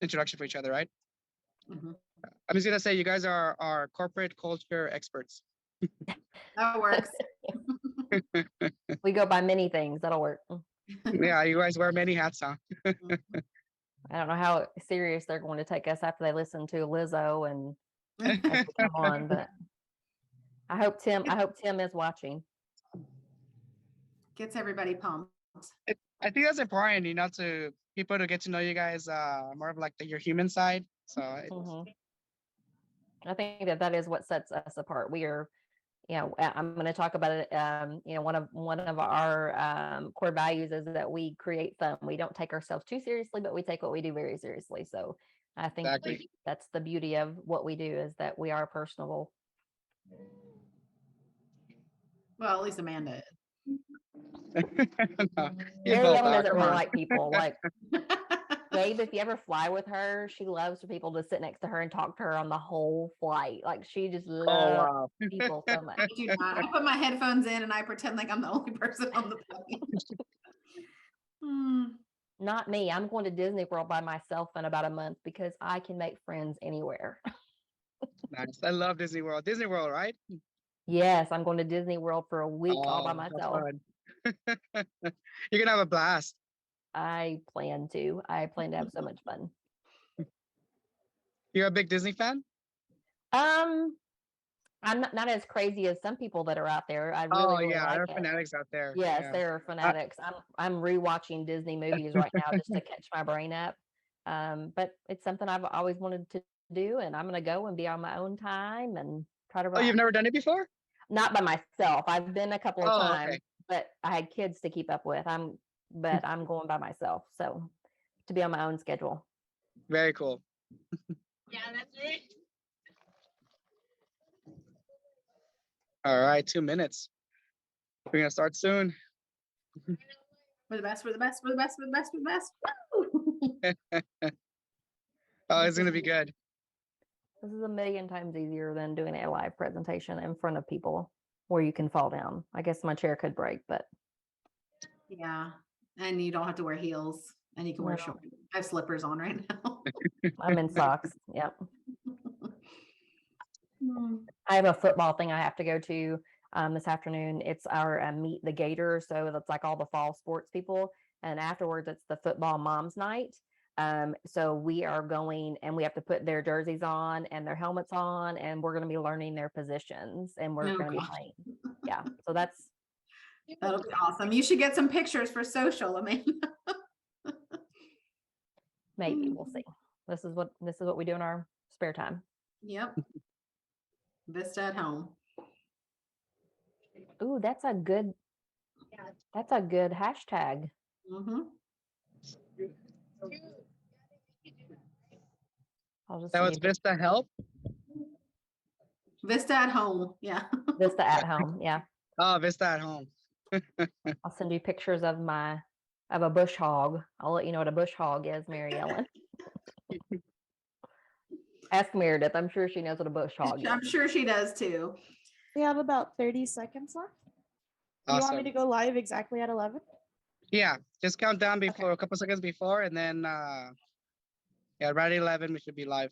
introduction for each other, right? Mhm. I'm just gonna say you guys are corporate culture experts. That works. We go by many things. That'll work. Yeah, you guys wear many hats, huh? I don't know how serious they're going to take us after they listen to Lizzo and as we come on, but I hope Tim is watching. Gets everybody pumped. I think that's important, to people to get to know you guys more of like your human side. So Mhm. I think that is what sets us apart. We are, I'm going to talk about it. One of our core values is that we create fun. We don't take ourselves too seriously, but we take what we do very seriously. So I think Exactly. that's the beauty of what we do, is that we are personable. Well, at least Amanda is. No, you Mary both Ellen are. doesn't Come really on. like people. Like Gabe, if you ever fly with her, she loves for people to sit next to her and talk to her on the whole flight. Like she just Oh loves wow. people so much. I do not. I put my headphones in and I pretend like I'm the only person on the plane. Hmm. Not me. I'm going to Disney World by myself in about a month because I can make friends anywhere. Nice. I love Disney World. Disney World, right? Yes, I'm going to Disney World for a week all by Oh, that's myself. fun. You're gonna have a blast. I plan to have so much fun. You're a big Disney fan? I'm not as crazy as some people that are out there. I Oh really yeah, like there are it. fanatics out there. Yes, Yeah. there are fanatics. I'm rewatching Disney movies right now just to catch my brain up. But it's something I've always wanted to do, and I'm going to go and be on my own time and try to Oh, you've relax. never done it before? Not by myself. I've been a couple of Oh, times, okay. but I had kids to keep up with. I'm going by myself, so to be on my own schedule. Very cool. Yeah, that's right. All right, 2 minutes. We're gonna start soon. We're the best, we're the best, we're the best, we're the best, we're the best. Oh, it's gonna be good. This is a million times easier than doing a live presentation in front of people where you can fall down. I guess my chair could break, but Yeah. And you don't have to wear heels and you can wear No. shorts. I have slippers on right now. I'm in socks. Yep. Hmm. I have a football thing I have to go to this afternoon. It's our Meet the Gators. So that's like all the fall sports people. And afterwards, it's the football moms night. So we are going and we have to put their jerseys on and their helmets on, and we're going to be learning their positions, and we're Oh, going to be gosh. playing. Yeah. So that's That'll be awesome. You should get some pictures for social, Amanda. maybe we'll see. This is what we do in our spare time. Yep. Vista at home. Ooh, that's a good hashtag. Mm-hmm. I'll just That was send you Vista Help. Vista at home. Yeah. Vista at home. Yeah. Oh, Vista at home. I'll send you pictures of a bush hog. I'll let you know what a bush hog is, Mary Ellen. Ask Meredith. I'm sure she knows what a bush hog is. I'm sure she does too. We have about 30 seconds left. Do you want me Awesome. to go live exactly at 11? Yeah, just count down before a couple seconds before, and then yeah, right at 11 we should be live.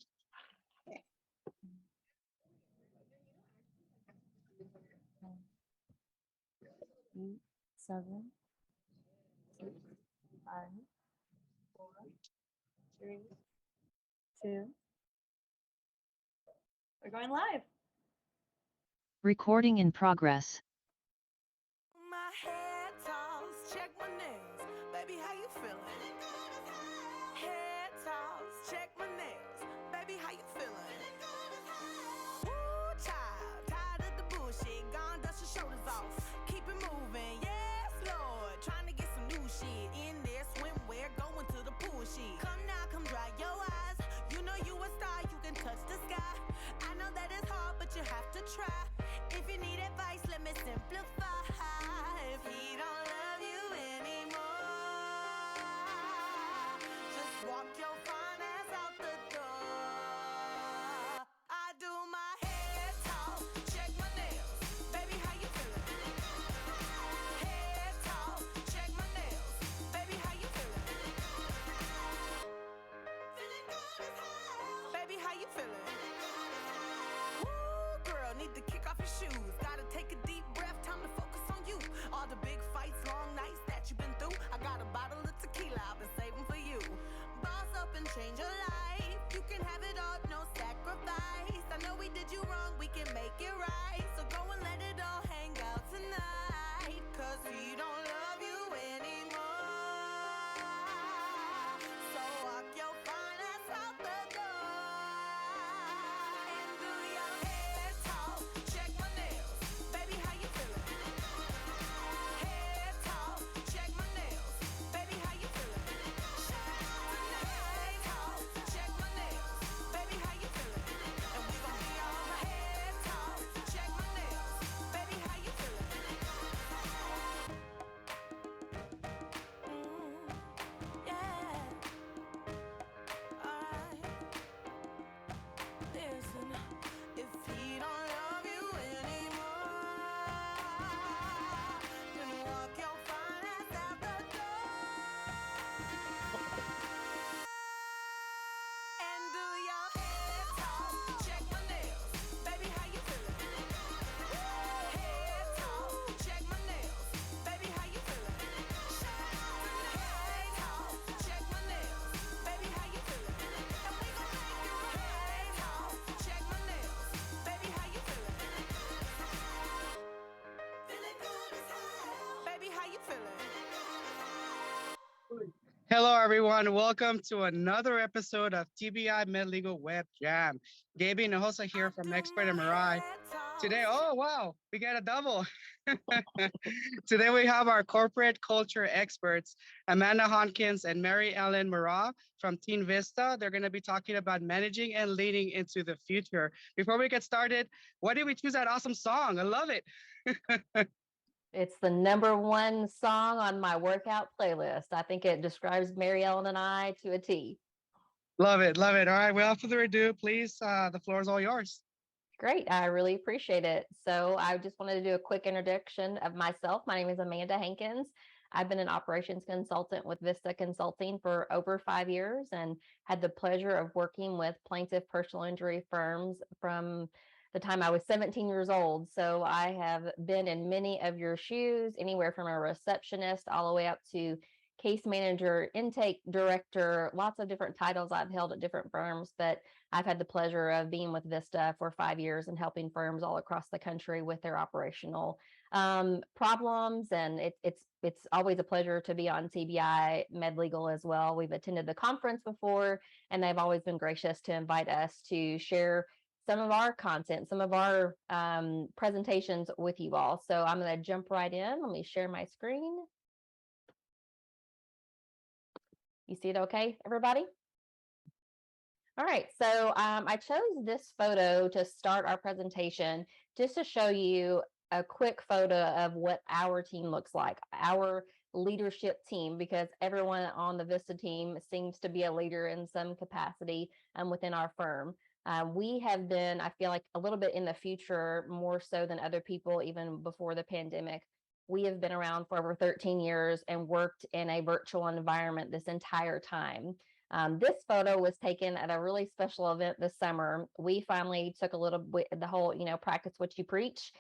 7, 6, 5, 4, 3, 2. We're going live. Recording in progress. My head toss, check my nails. Baby, how you feeling? Head toss, check my nails. Baby, how you feeling? Woo, child, tired of the bullshit. Gone, dust your shoulders off. Keep it moving, yes, Lord. Trying to get some new shit in there. Swimwear, going to the pool shit. Come now, come dry your eyes. You know you a star, you can touch the sky. I know that it's hard, but you have to try. If you need advice, let me simplify. If he don't love you anymore, just walk your fine ass out the door. I do my head talk, check my nails. Baby, how you feeling? Head talk, check my nails. Baby, how you feeling? he don't love you anymore. So walk your fine ass out the door. And do your head talk, check my nails. Baby, how you feeling? Head talk, check my nails. Baby, how you feeling? Head talk, check my nails. Baby, how you feeling? And we gon' be all head talk, check my nails. Baby, how you feeling? Yeah. Alright. Listen, if he don't love you anymore, then walk your fine ass out the door. And do your head talk, check my nails. Baby, how you feeling? Head talk, check my nails. Baby, how you feeling? Head talk, check my nails. Baby, how you feeling? And we gon' make you head talk, check my nails. Baby, how you feeling? Feeling good as hell. Baby, how you feeling? Hello, everyone. Welcome to another episode of TBI MedLegal Web Jam. Gaby and Hosa here from Expert MRI. Today, oh wow, we got a double. Today we have our corporate culture experts, Amanda Honkins and Mary Ellen Murrah from Teen Vista. They're going to be talking about managing and leading into the future. Before we get started, why did we choose that awesome song? I love it. It's the #1 song on my workout playlist. I think it describes Mary Ellen and I to a T. Love it. Love it. All right. Without further ado, please, the floor is all yours. Great. I really appreciate it. So I just wanted to do a quick introduction of myself. My name is Amanda Hankins. I've been an operations consultant with Vista Consulting for over 5 years and had the pleasure of working with plaintiff personal injury firms from the time I was 17 years old. So I have been in many of your shoes, anywhere from a receptionist all the way up to case manager, intake director, lots of different titles I've held at different firms, but I've had the pleasure of being with Vista for 5 years and helping firms all across the country with their operational problems. And it's always a pleasure to be on TBI MedLegal as well. We've attended the conference before, and they've always been gracious to invite us to share some of our content, some of our presentations with you all. So I'm going to jump right in. Let me share my screen. You see it okay, everybody? All right, so I chose this photo to start our presentation just to show you a quick photo of what our team looks like, our leadership team, because everyone on the Vista team seems to be a leader in some capacity within our firm. We have been, I feel like, a little bit in the future, more so than other people, even before the pandemic. We have been around for over 13 years and worked in a virtual environment this entire time. This photo was taken at a really special event this summer. We finally took a little bit, the whole, practice what you preach.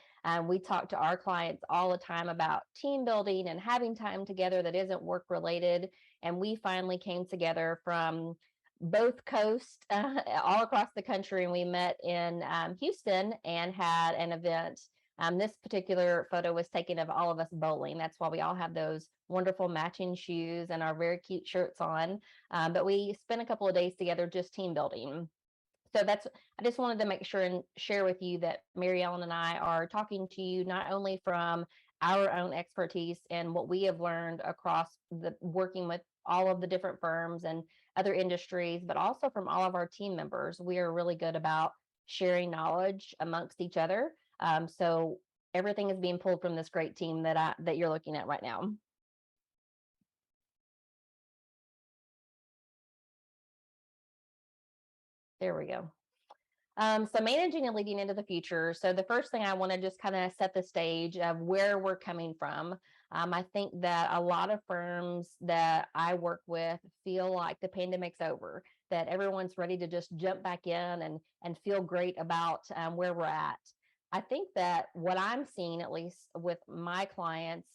We talk to our clients all the time about team building and having time together that isn't work related. And we finally came together from both coasts all across the country, and we met in Houston and had an event. This particular photo was taken of all of us bowling. That's why we all have those wonderful matching shoes and our very cute shirts on. But we spent a couple of days together just team building. So I just wanted to make sure and share with you that Mary Ellen and I are talking to you not only from our own expertise and what we have learned across the working with all of the different firms and other industries, but also from all of our team members. We are really good about sharing knowledge amongst each other. So everything is being pulled from this great team that you're looking at right now. There we go. So managing and leading into the future. So the first thing I want to just kind of set the stage of where we're coming from. I think that a lot of firms that I work with feel like the pandemic's over, that everyone's ready to just jump back in and feel great about where we're at. I think that what I'm seeing, at least with my clients,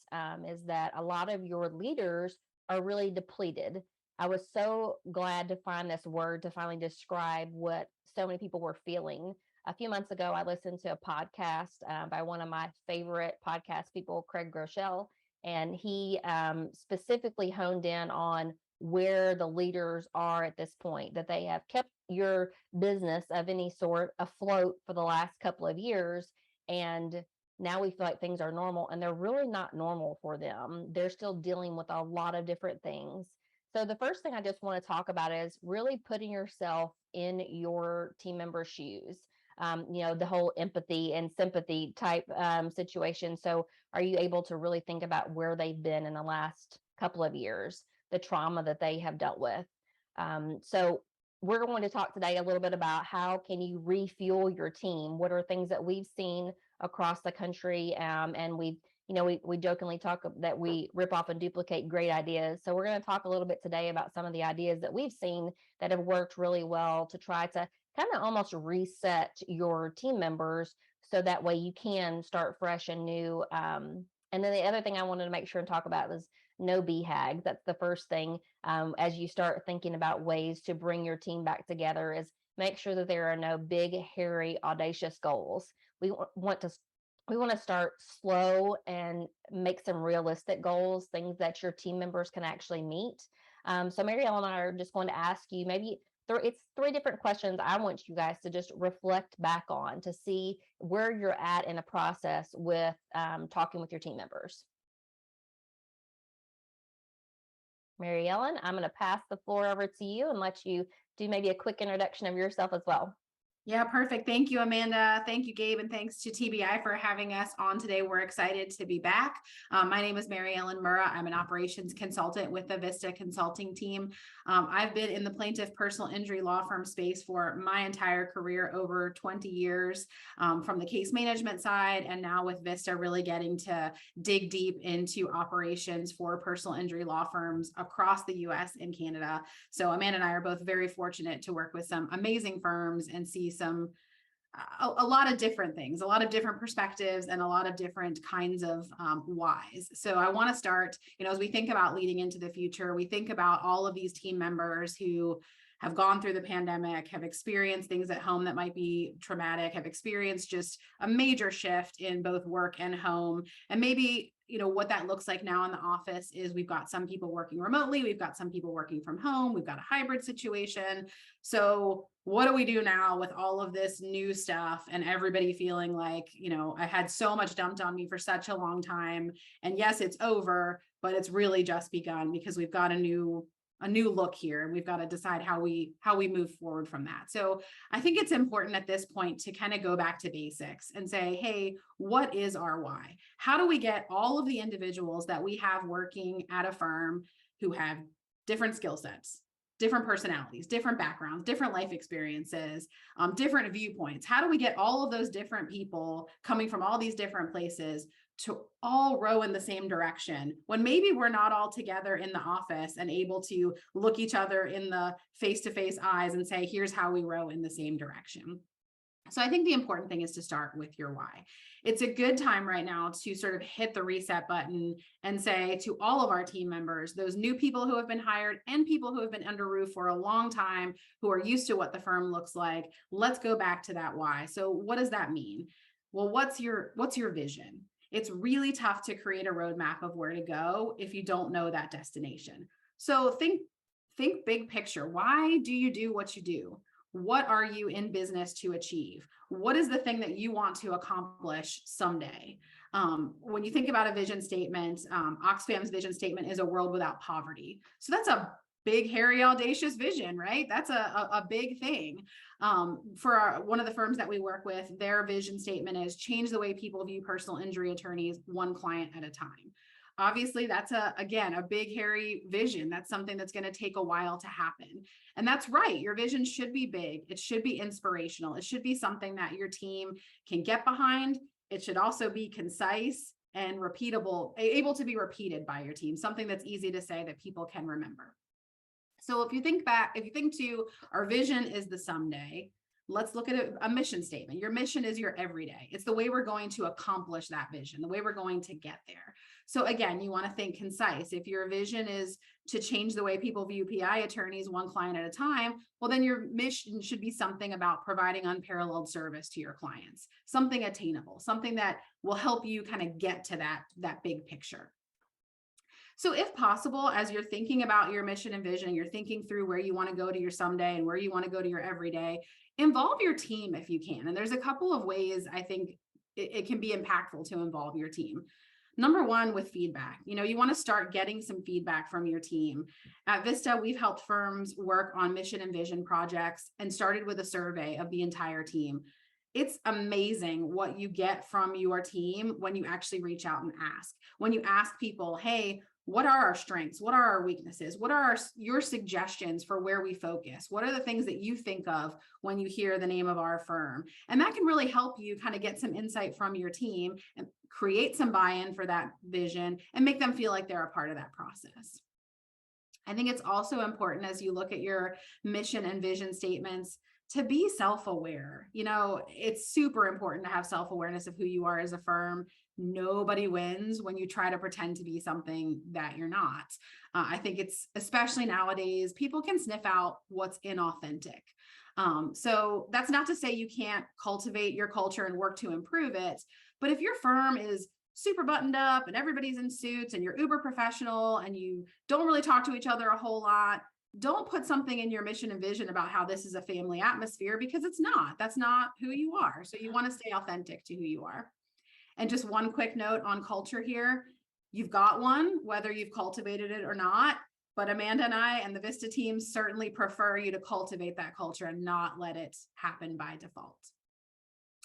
is that a lot of your leaders are really depleted. I was so glad to find this word to finally describe what so many people were feeling. A few months ago, I listened to a podcast by one of my favorite podcast people, Craig Groeschel, and he specifically honed in on where the leaders are at this point, that they have kept your business of any sort afloat for the last couple of years. And now we feel like things are normal, and they're really not normal for them. They're still dealing with a lot of different things. So the first thing I just want to talk about is really putting yourself in your team member's shoes. The whole empathy and sympathy type situation. So are you able to really think about where they've been in the last couple of years, the trauma that they have dealt with? So we're going to talk today a little bit about how can you refuel your team? What are things that we've seen across the country? And we jokingly talk that we rip off and duplicate great ideas. So we're going to talk a little bit today about some of the ideas that we've seen that have worked really well to try to kind of almost reset your team members so that way you can start fresh and new. And then the other thing I wanted to make sure and talk about is no BHAG. That's the first thing as you start thinking about ways to bring your team back together, is make sure that there are no big, hairy, audacious goals. We want to start slow and make some realistic goals, things that your team members can actually meet. So Mary Ellen and I are just going to ask you maybe it's 3 different questions I want you guys to just reflect back on to see where you're at in a process with talking with your team members. Mary Ellen, I'm going to pass the floor over to you and let you do maybe a quick introduction of yourself as well. Yeah, perfect. Thank you, Amanda. Thank you, Gabe. And thanks to TBI for having us on today. We're excited to be back. My name is Mary Ellen Murrah. I'm an operations consultant with the Vista Consulting team. I've been in the plaintiff personal injury law firm space for my entire career, over 20 years, from the case management side, and now with Vista really getting to dig deep into operations for personal injury law firms across the US and Canada. So Amanda and I are both very fortunate to work with some amazing firms and see a lot of different things, a lot of different perspectives, and a lot of different kinds of whys. So I want to start, as we think about leading into the future, we think about all of these team members who have gone through the pandemic, have experienced things at home that might be traumatic, have experienced just a major shift in both work and home. And maybe, what that looks like now in the office is we've got some people working remotely, we've got some people working from home, we've got a hybrid situation. So what do we do now with all of this new stuff and everybody feeling like, I had so much dumped on me for such a long time. And yes, it's over, but it's really just begun because we've got a new look here, and we've got to decide how we move forward from that. So I think it's important at this point to kind of go back to basics and say, hey, what is our why? How do we get all of the individuals that we have working at a firm who have different skill sets, different personalities, different backgrounds, different life experiences, different viewpoints? How do we get all of those different people coming from all these different places to all row in the same direction when maybe we're not all together in the office and able to look each other in the face-to-face eyes and say, here's how we row in the same direction? So I think the important thing is to start with your why. It's a good time right now to sort of hit the reset button and say to all of our team members, those new people who have been hired and people who have been under roof for a long time, who are used to what the firm looks like, let's go back to that why. So what does that mean? Well, what's your vision? It's really tough to create a roadmap of where to go if you don't know that destination. So think big picture. Why do you do what you do? What are you in business to achieve? What is the thing that you want to accomplish someday? When you think about a vision statement, Oxfam's vision statement is a world without poverty. So that's a big, hairy, audacious vision, right? That's a big thing. For one of the firms that we work with, their vision statement is change the way people view personal injury attorneys, one client at a time. Obviously, that's a big, hairy vision. That's something that's going to take a while to happen. And that's right. Your vision should be big. It should be inspirational. It should be something that your team can get behind. It should also be concise and repeatable, able to be repeated by your team, something that's easy to say that people can remember. So if you think to our vision is the someday, let's look at a mission statement. Your mission is your everyday. It's the way we're going to accomplish that vision, the way we're going to get there. So again, you want to think concise. If your vision is to change the way people view PI attorneys, one client at a time, well, then your mission should be something about providing unparalleled service to your clients, something attainable, something that will help you kind of get to that big picture. So if possible, as you're thinking about your mission and vision, you're thinking through where you want to go to your someday and where you want to go to your everyday, involve your team if you can. And there's a couple of ways I think it can be impactful to involve your team. Number one, with feedback. You want to start getting some feedback from your team. At Vista, we've helped firms work on mission and vision projects and started with a survey of the entire team. It's amazing what you get from your team when you actually reach out and ask. When you ask people, hey, what are our strengths? What are our weaknesses? What are your suggestions for where we focus? What are the things that you think of when you hear the name of our firm? And that can really help you kind of get some insight from your team and create some buy-in for that vision and make them feel like they're a part of that process. I think it's also important as you look at your mission and vision statements to be self-aware. It's super important to have self-awareness of who you are as a firm. Nobody wins when you try to pretend to be something that you're not. I think it's, especially nowadays, people can sniff out what's inauthentic. So that's not to say you can't cultivate your culture and work to improve it. But if your firm is super buttoned up and everybody's in suits and you're uber professional and you don't really talk to each other a whole lot, don't put something in your mission and vision about how this is a family atmosphere, because it's not. That's not who you are. So you want to stay authentic to who you are. And just one quick note on culture here. You've got one, whether you've cultivated it or not, but Amanda and I and the Vista team certainly prefer you to cultivate that culture and not let it happen by default.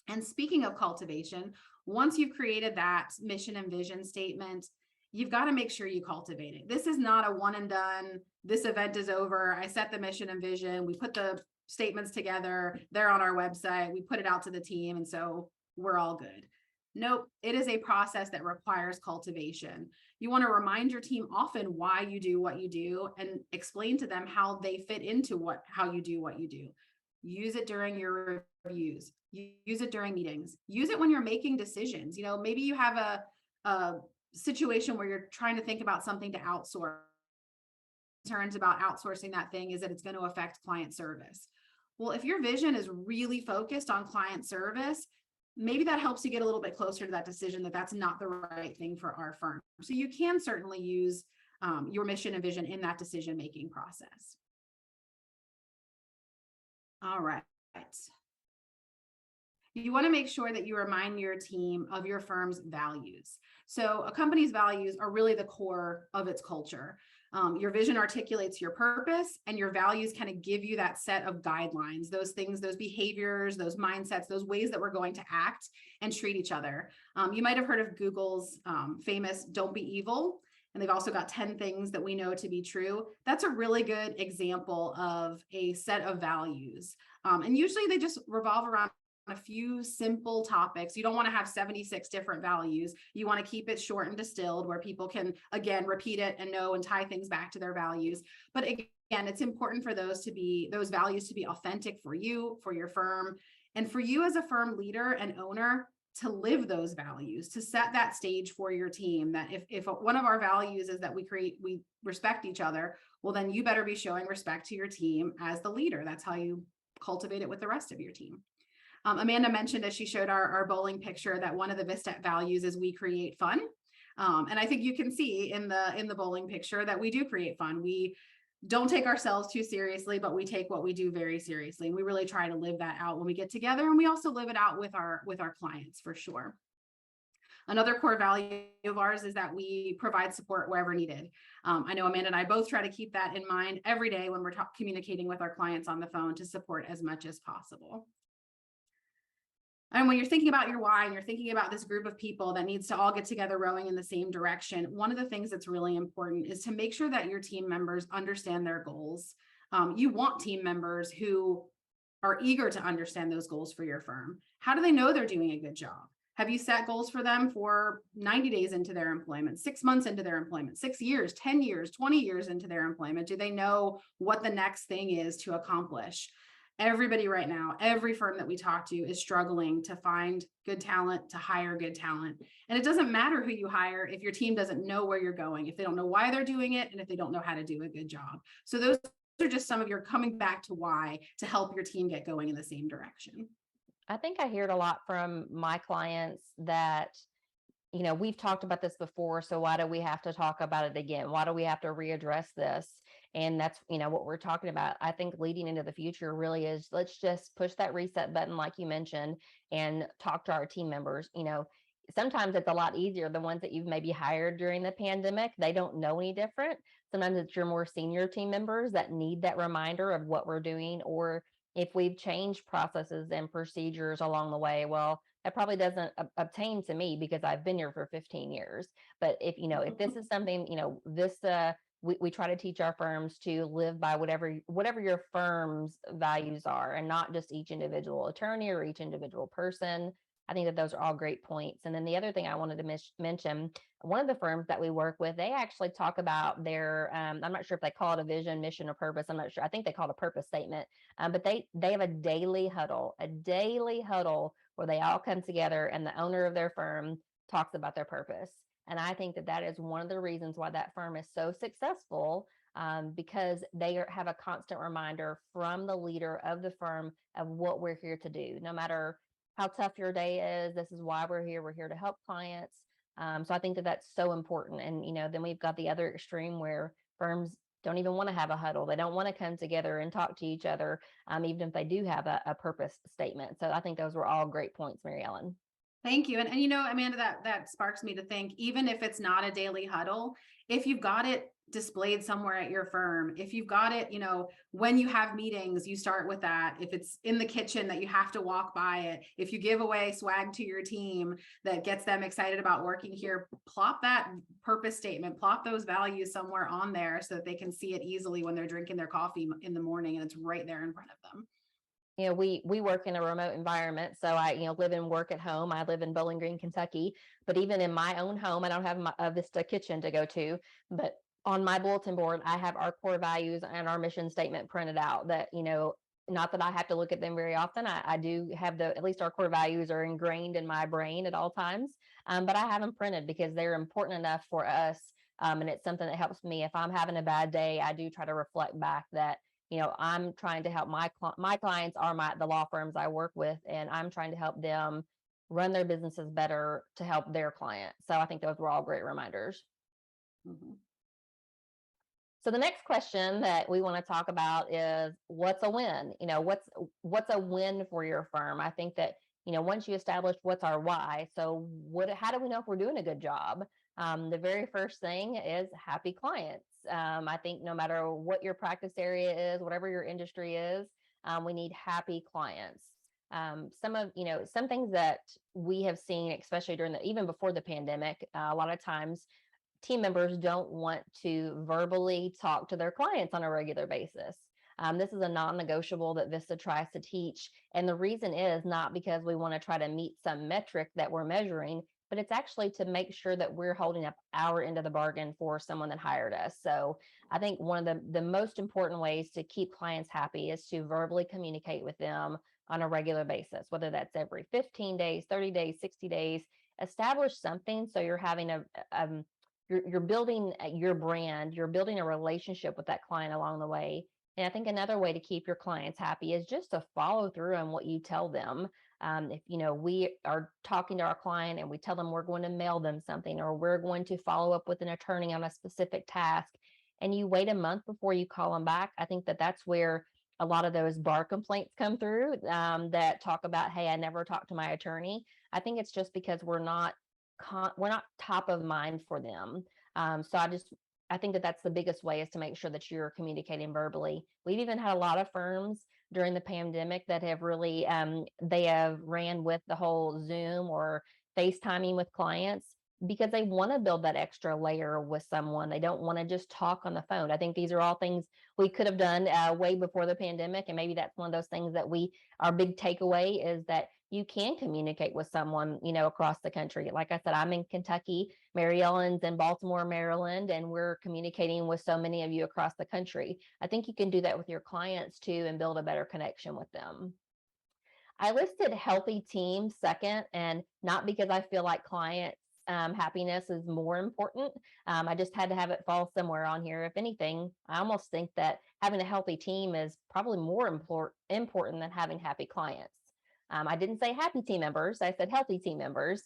And speaking of cultivation, once you've created that mission and vision statement, you've got to make sure you cultivate it. This is not a one and done. This event is over. I set the mission and vision. We put the statements together. They're on our website. We put it out to the team. And so we're all good. Nope. It is a process that requires cultivation. You want to remind your team often why you do what you do and explain to them how they fit into how you do what you do. Use it during your reviews. Use it during meetings. Use it when you're making decisions. Maybe you have a situation where you're trying to think about something to outsource. Concerns about outsourcing that thing is that it's going to affect client service. Well, if your vision is really focused on client service, maybe that helps you get a little bit closer to that decision that that's not the right thing for our firm. So you can certainly use your mission and vision in that decision-making process. All right. You want to make sure that you remind your team of your firm's values. So a company's values are really the core of its culture. Your vision articulates your purpose, and your values kind of give you that set of guidelines, those things, those behaviors, those mindsets, those ways that we're going to act and treat each other. You might have heard of Google's famous "Don't Be Evil," and they've also got 10 things that we know to be true. That's a really good example of a set of values. And usually they just revolve around a few simple topics. You don't want to have 76 different values. You want to keep it short and distilled where people can, again, repeat it and know and tie things back to their values. But again, it's important for those values to be authentic for you, for your firm, and for you as a firm leader and owner to live those values, to set that stage for your team, that if one of our values is that we respect each other, well, then you better be showing respect to your team as the leader. That's how you cultivate it with the rest of your team. Amanda mentioned, as she showed our bowling picture, that one of the Vista values is we create fun. And I think you can see in the bowling picture that we do create fun. We don't take ourselves too seriously, but we take what we do very seriously. And we really try to live that out when we get together. And we also live it out with our clients for sure. Another core value of ours is that we provide support wherever needed. I know Amanda and I both try to keep that in mind every day when we're communicating with our clients on the phone to support as much as possible. And when you're thinking about your why and you're thinking about this group of people that needs to all get together rowing in the same direction, one of the things that's really important is to make sure that your team members understand their goals. You want team members who are eager to understand those goals for your firm. How do they know they're doing a good job? Have you set goals for them for 90 days into their employment, 6 months into their employment, 6 years, 10 years, 20 years into their employment? Do they know what the next thing is to accomplish? Everybody right now, every firm that we talk to is struggling to find good talent, to hire good talent. And it doesn't matter who you hire if your team doesn't know where you're going, if they don't know why they're doing it, and if they don't know how to do a good job. So those are just some of your coming back to why to help your team get going in the same direction. I think I hear it a lot from my clients that we've talked about this before, so why do we have to talk about it again? Why do we have to readdress this? And that's, what we're talking about. I think leading into the future really is, let's just push that reset button, like you mentioned, and talk to our team members. Sometimes it's a lot easier. The ones that you've maybe hired during the pandemic, they don't know any different. Sometimes it's your more senior team members that need that reminder of what we're doing, or if we've changed processes and procedures along the way. Well, that probably doesn't obtain to me because I've been here for 15 years. But if this is something, we try to teach our firms to live by whatever your firm's values are, and not just each individual attorney or each individual person. I think that those are all great points. And then the other thing I wanted to mention, one of the firms that we work with, they actually talk about their, I'm not sure if they call it a vision, mission, or purpose. I'm not sure. I think they call it a purpose statement. But they have a daily huddle where they all come together and the owner of their firm talks about their purpose. And I think that that is one of the reasons why that firm is so successful, because they have a constant reminder from the leader of the firm of what we're here to do. No matter how tough your day is, this is why we're here. We're here to help clients. So I think that that's so important. And, then we've got the other extreme where firms don't even want to have a huddle. They don't want to come together and talk to each other, even if they do have a purpose statement. So I think those were all great points, Mary Ellen. Thank you. And Amanda, that sparks me to think, even if it's not a daily huddle, if you've got it displayed somewhere at your firm, if you've got it, when you have meetings, you start with that. If it's in the kitchen that you have to walk by it, if you give away swag to your team that gets them excited about working here, plop that purpose statement, plop those values somewhere on there so that they can see it easily when they're drinking their coffee in the morning and it's right there in front of them. We work in a remote environment. So I, live and work at home. I live in Bowling Green, Kentucky, but even in my own home, I don't have a Vista kitchen to go to, but on my bulletin board, I have our core values and our mission statement printed out that, not that I have to look at them very often. I do have at least our core values are ingrained in my brain at all times. But I have them printed because they're important enough for us. And it's something that helps me. If I'm having a bad day, I do try to reflect back that, I'm trying to help my clients are the law firms I work with, and I'm trying to help them run their businesses better to help their clients. So I think those were all great reminders. Mm-hmm. So the next question that we want to talk about is, what's a win? What's a win for your firm? I think that, once you establish what's our why, so how do we know if we're doing a good job? The very first thing is happy clients. I think no matter what your practice area is, whatever your industry is, we need happy clients. Some things that we have seen, especially even before the pandemic, a lot of times team members don't want to verbally talk to their clients on a regular basis. This is a non-negotiable that Vista tries to teach. And the reason is not because we want to try to meet some metric that we're measuring, but it's actually to make sure that we're holding up our end of the bargain for someone that hired us. So I think one of the most important ways to keep clients happy is to verbally communicate with them on a regular basis, whether that's every 15 days, 30 days, 60 days. Establish something so you're having you're building your brand, you're building a relationship with that client along the way. And I think another way to keep your clients happy is just to follow through on what you tell them. If we are talking to our client and we tell them we're going to mail them something, or we're going to follow up with an attorney on a specific task, and you wait a month before you call them back, I think that that's where a lot of those bar complaints come through, that talk about, hey, I never talked to my attorney. I think it's just because we're not top of mind for them. So I think that that's the biggest way, is to make sure that you're communicating verbally. We've even had a lot of firms during the pandemic that have really, they have ran with the whole Zoom or FaceTiming with clients because they want to build that extra layer with someone. They don't want to just talk on the phone. I think these are all things we could have done way before the pandemic. And maybe that's one of those things that our big takeaway is that you can communicate with someone, across the country. Like I said, I'm in Kentucky, Mary Ellen's in Baltimore, Maryland, and we're communicating with so many of you across the country. I think you can do that with your clients too and build a better connection with them. I listed healthy teams second, and not because I feel like clients happiness is more important. I just had to have it fall somewhere on here. If anything, I almost think that having a healthy team is probably more important than having happy clients. I didn't say happy team members. I said healthy team members.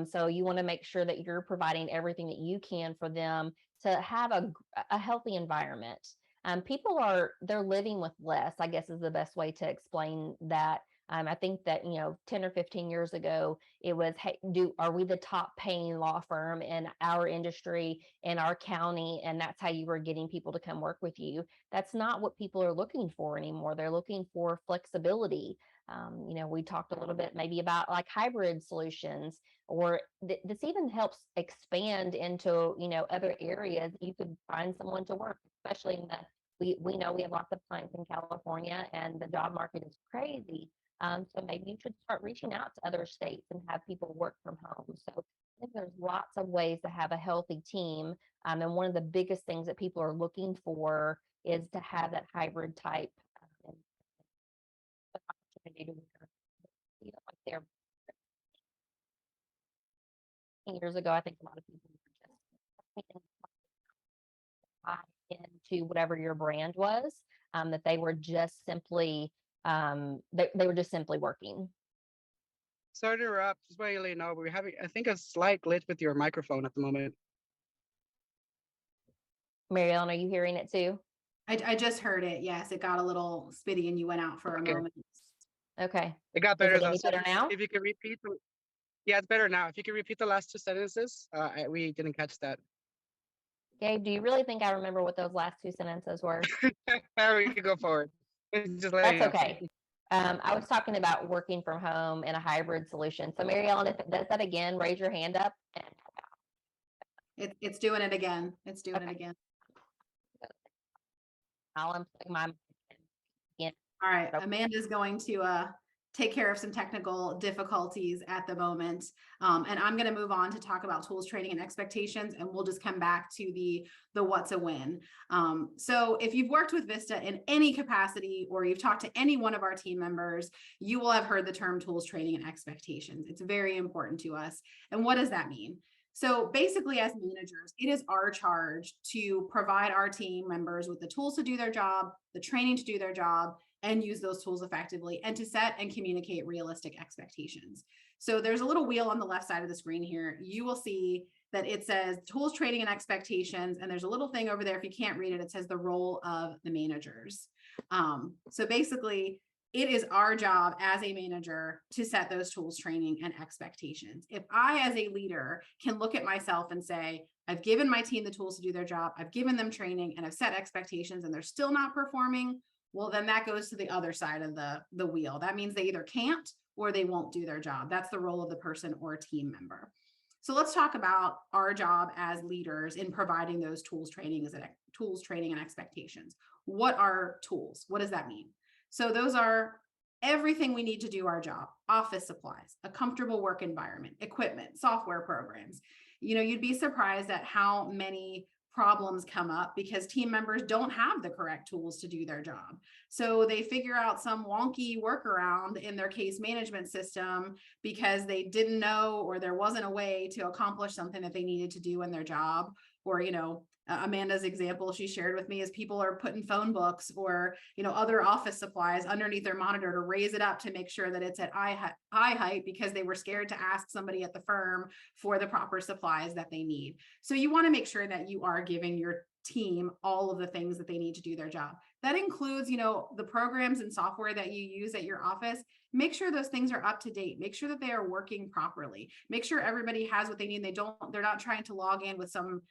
So you want to make sure that you're providing everything that you can for them to have a healthy environment. They're living with less, I guess is the best way to explain that. I think that, 10 or 15 years ago, it was, hey, are we the top paying law firm in our industry, in our county? And that's how you were getting people to come work with you. That's not what people are looking for anymore. They're looking for flexibility. We talked a little bit maybe about like hybrid solutions, or this even helps expand into, other areas. You could find someone to work, especially in the, we know we have lots of clients in California and the job market is crazy. So maybe you should start reaching out to other states and have people work from home. So I think there's lots of ways to have a healthy team. And one of the biggest things that people are looking for is to have that hybrid type opportunity to work, like there. Years ago, I think a lot of people were just buy into whatever your brand was, that they were just simply they were just simply working. Sorry to interrupt. Just want you to let you know, we're having, I think, a slight glitch with your microphone at the moment. Mary Ellen, are you hearing it too? I just heard it. Yes, it got a little spitty and you went out for a Okay. moment. Okay. It got Is better it though. any So better now? if you could repeat, yeah, it's better now. If you could repeat the last two sentences, we didn't catch that. Gabe, do you really think I remember what those last two sentences were? We could go forward. Just let you That's know. okay. I was talking about working from home in a hybrid solution. So Mary Ellen, if it does that again, raise your hand up. It's doing it again. It's doing it Okay. again. I'll unplug my again. All right, Nope. Amanda's going to take care of some technical difficulties at the moment. And I'm going to move on to talk about tools, training, and expectations, and we'll just come back to the what's a win. So if you've worked with Vista in any capacity, or you've talked to any one of our team members, you will have heard the term tools, training, and expectations. It's very important to us. And what does that mean? So basically, as managers, it is our charge to provide our team members with the tools to do their job, the training to do their job, and use those tools effectively, and to set and communicate realistic expectations. So there's a little wheel on the left side of the screen here. You will see that it says tools, training, and expectations. And there's a little thing over there. If you can't read it, it says the role of the managers. So basically, it is our job as a manager to set those tools, training, and expectations. If I, as a leader, can look at myself and say, I've given my team the tools to do their job, I've given them training, and I've set expectations, and they're still not performing, well, then that goes to the other side of the wheel. That means they either can't or they won't do their job. That's the role of the person or team member. So let's talk about our job as leaders in providing those tools, training, and expectations. What are tools? What does that mean? So those are everything we need to do our job: office supplies, a comfortable work environment, equipment, software programs. You'd be surprised at how many problems come up because team members don't have the correct tools to do their job. So they figure out some wonky workaround in their case management system because they didn't know, or there wasn't a way to accomplish something that they needed to do in their job. Or, Amanda's example she shared with me is people are putting phone books or, other office supplies underneath their monitor to raise it up to make sure that it's at eye height because they were scared to ask somebody at the firm for the proper supplies that they need. So you want to make sure that you are giving your team all of the things that they need to do their job. That includes, the programs and software that you use at your office. Make sure those things are up to date. Make sure that they are working properly. Make sure everybody has what they need. They're not trying to log in with some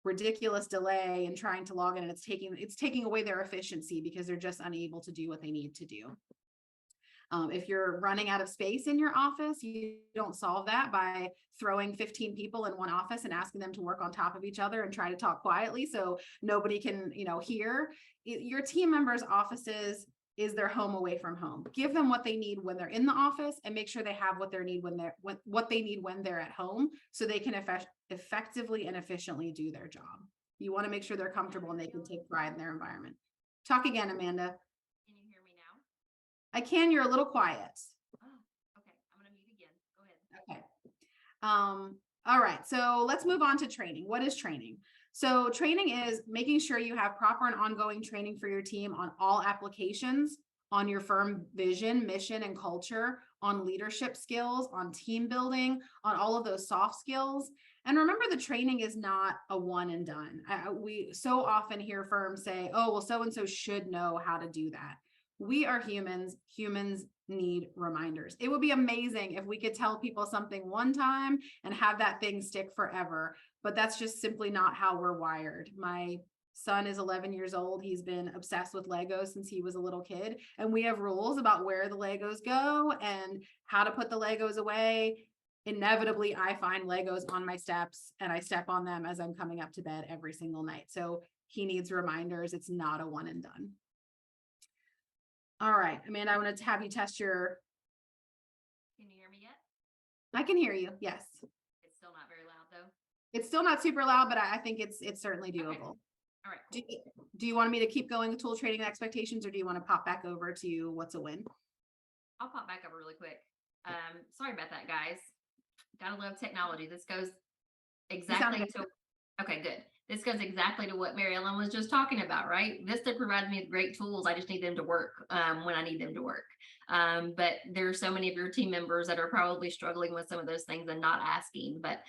ridiculous delay and trying to log in, and it's taking away their efficiency because they're just unable to do what they need to do. If you're running out of space in your office, you don't solve that by throwing 15 people in one office and asking them to work on top of each other and try to talk quietly so nobody can, hear. Your team members' offices is their home away from home. Give them what they need when they're in the office, and make sure they have what they need when they're at home, so they can effectively and efficiently do their job. You want to make sure they're comfortable and they can take pride in their environment. Talk again, Amanda. Can you hear me now? I can. You're a little quiet. Oh, okay. I'm going to mute again. Go ahead. Okay. All right. So let's move on to training. What is training? So training is making sure you have proper and ongoing training for your team on all applications, on your firm vision, mission, and culture, on leadership skills, on team building, on all of those soft skills. And remember, the training is not a one and done. We so often hear firms say, oh, well, so-and-so should know how to do that. We are humans. Humans need reminders. It would be amazing if we could tell people something one time and have that thing stick forever, but that's just simply not how we're wired. My son is 11 years old. He's been obsessed with Legos since he was a little kid. And we have rules about where the Legos go and how to put the Legos away. Inevitably, I find Legos on my steps and I step on them as I'm coming up to bed every single night. So he needs reminders. It's not a one and done. All right, Amanda, I want to have you test your. Can you hear me yet? I can hear you. Yes. It's still not very loud though. It's still not super loud, but I think it's certainly doable. Okay. All right. Do you want me to keep going with tool training expectations, or do you want to pop back over to what's a win? I'll pop back over really quick. Sorry about that, guys. Gotta love technology. This goes exactly to, okay, good. This goes exactly to what Mary Ellen was just talking about, right? Vista provides me with great tools. I just need them to work when I need them to work. But there are so many of your team members that are probably struggling with some of those things and not asking. But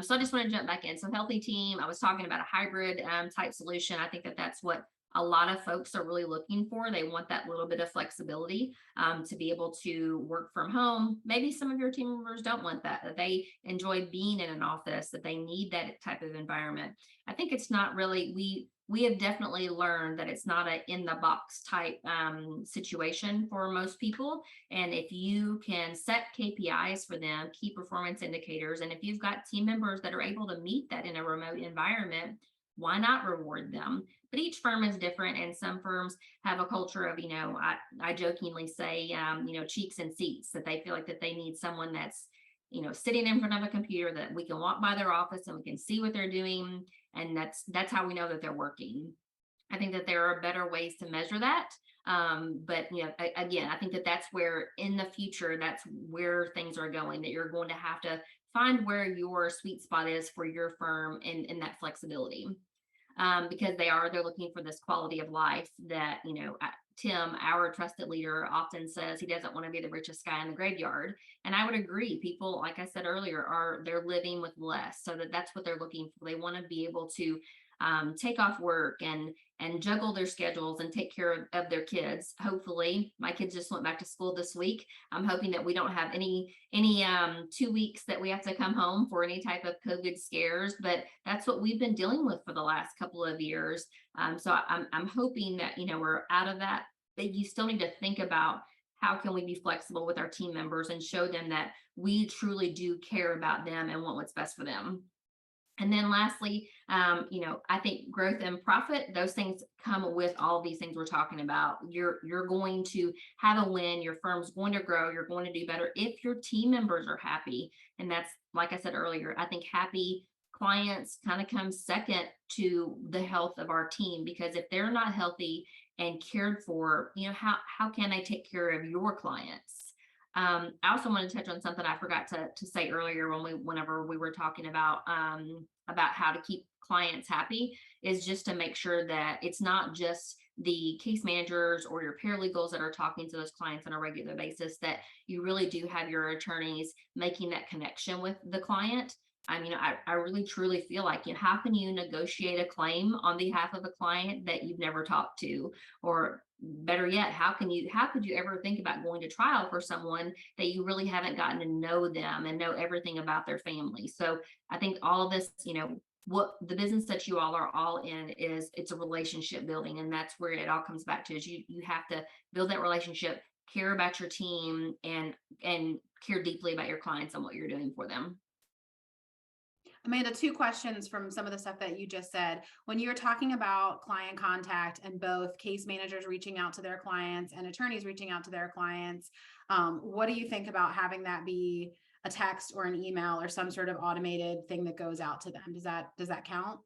so I just want to jump back in. So healthy team, I was talking about a hybrid type solution. I think that that's what a lot of folks are really looking for. They want that little bit of flexibility to be able to work from home. Maybe some of your team members don't want that they enjoy being in an office, that they need that type of environment. I think it's not really, we have definitely learned that it's not a in the box type situation for most people. And if you can set KPIs for them, key performance indicators, and if you've got team members that are able to meet that in a remote environment, why not reward them? But each firm is different, and some firms have a culture of, I jokingly say, cheeks and seats, that they feel like that they need someone that's, sitting in front of a computer, that we can walk by their office and we can see what they're doing. And that's how we know that they're working. I think that there are better ways to measure that. But again, I think that that's where in the future, that's where things are going, that you're going to have to find where your sweet spot is for your firm in that flexibility. Because they're looking for this quality of life that, Tim, our trusted leader, often says he doesn't want to be the richest guy in the graveyard. And I would agree. People, like I said earlier, they're living with less. So that's what they're looking for. They want to be able to take off work and juggle their schedules and take care of their kids. Hopefully, my kids just went back to school this week. I'm hoping that we don't have any 2 weeks that we have to come home for any type of COVID scares, but that's what we've been dealing with for the last couple of years. So I'm hoping that, we're out of that, but you still need to think about how can we be flexible with our team members and show them that we truly do care about them and want what's best for them. And then lastly, I think growth and profit, those things come with all these things we're talking about. You're going to have a win, your firm's going to grow, you're going to do better if your team members are happy. And that's, like I said earlier, I think happy clients kind of come second to the health of our team, because if they're not healthy and cared for, how can they take care of your clients? I also want to touch on something I forgot to say earlier whenever we were talking about how to keep clients happy, is just to make sure that it's not just the case managers or your paralegals that are talking to those clients on a regular basis, that you really do have your attorneys making that connection with the client. I really truly feel like, how can you negotiate a claim on behalf of a client that you've never talked to? Or better yet, how could you ever think about going to trial for someone that you really haven't gotten to know them and know everything about their family? So I think all of this, what the business that you all are all in is, it's a relationship building. And that's where it all comes back to, is you have to build that relationship, care about your team, and care deeply about your clients and what you're doing for them. Amanda, 2 questions from some of the stuff that you just said. When you're talking about client contact and both case managers reaching out to their clients and attorneys reaching out to their clients, what do you think about having that be a text or an email or some sort of automated thing that goes out to them? Does that count?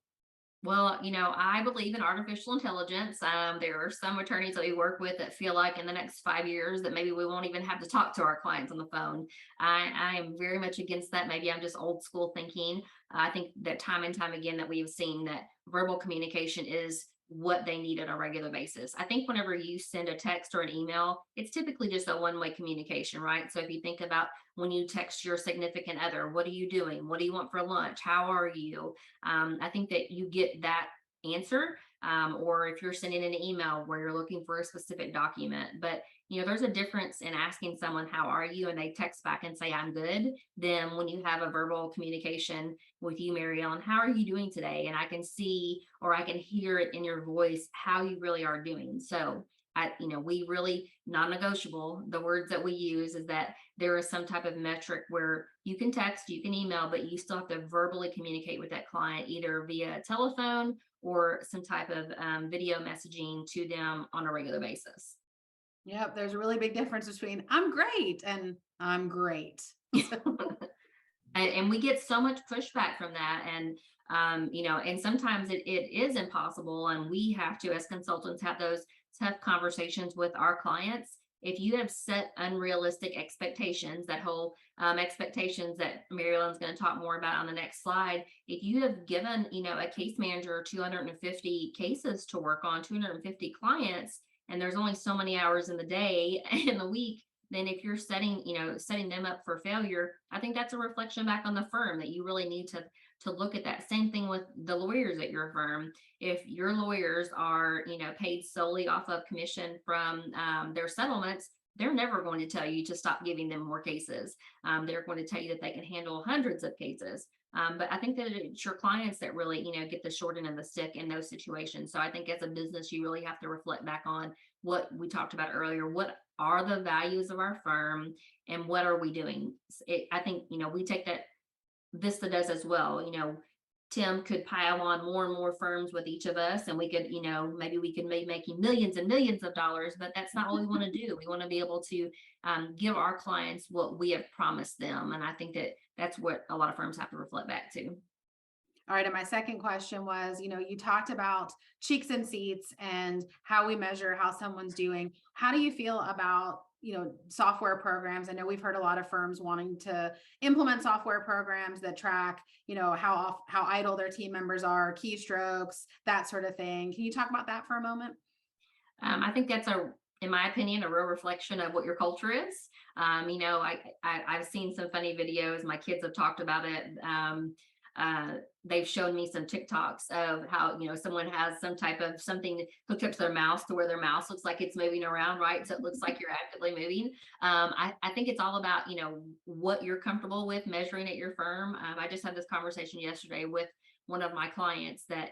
Well, I believe in artificial intelligence. There are some attorneys that we work with that feel like in the next 5 years that maybe we won't even have to talk to our clients on the phone. I am very much against that. Maybe I'm just old school thinking. I think that time and time again that we have seen that verbal communication is what they need on a regular basis. I think whenever you send a text or an email, it's typically just a one-way communication, right? So if you think about when you text your significant other, what are you doing? What do you want for lunch? How are you? I think that you get that answer. Or if you're sending an email where you're looking for a specific document. But there's a difference in asking someone, how are you? And they text back and say, I'm good. Then when you have a verbal communication with you, Mary Ellen, how are you doing today? And I can see, or I can hear it in your voice, how you really are doing. So we really non-negotiable. The words that we use is that there is some type of metric where you can text, you can email, but you still have to verbally communicate with that client, either via telephone or some type of video messaging to them on a regular basis. Yep, there's a really big difference between I'm great and I'm great. And we get so much pushback from that. And, and sometimes it is impossible. And we have to, as consultants, have those tough conversations with our clients. If you have set unrealistic expectations, that whole expectations that Mary Ellen's going to talk more about on the next slide, if you have given, a case manager 250 cases to work on, 250 clients, and there's only so many hours in the day and in the week, then if you're setting them up for failure, I think that's a reflection back on the firm that you really need to look at that. Same thing with the lawyers at your firm. If your lawyers are, paid solely off of commission from their settlements, they're never going to tell you to stop giving them more cases. They're going to tell you that they can handle hundreds of cases. But I think that it's your clients that really, get the short end of the stick in those situations. So I think as a business, you really have to reflect back on what we talked about earlier. What are the values of our firm and what are we doing? I think, we take that, Vista does as well. Tim could pile on more and more firms with each of us, and we could, maybe we could be making millions and millions of dollars, but that's not what we want to do. We want to be able to give our clients what we have promised them. And I think that that's what a lot of firms have to reflect back to. All right. And my second question was, you talked about cheeks and seats and how we measure how someone's doing. How do you feel about software programs? I know we've heard a lot of firms wanting to implement software programs that track, how idle their team members are, keystrokes, that sort of thing. Can you talk about that for a moment? I think that's in my opinion, a real reflection of what your culture is. I've seen some funny videos. My kids have talked about it. They've shown me some TikToks of how, someone has some type of something hooked up to their mouse to where their mouse looks like it's moving around, right? So it looks like you're actively moving. I think it's all about, what you're comfortable with measuring at your firm. I just had this conversation yesterday with one of my clients that,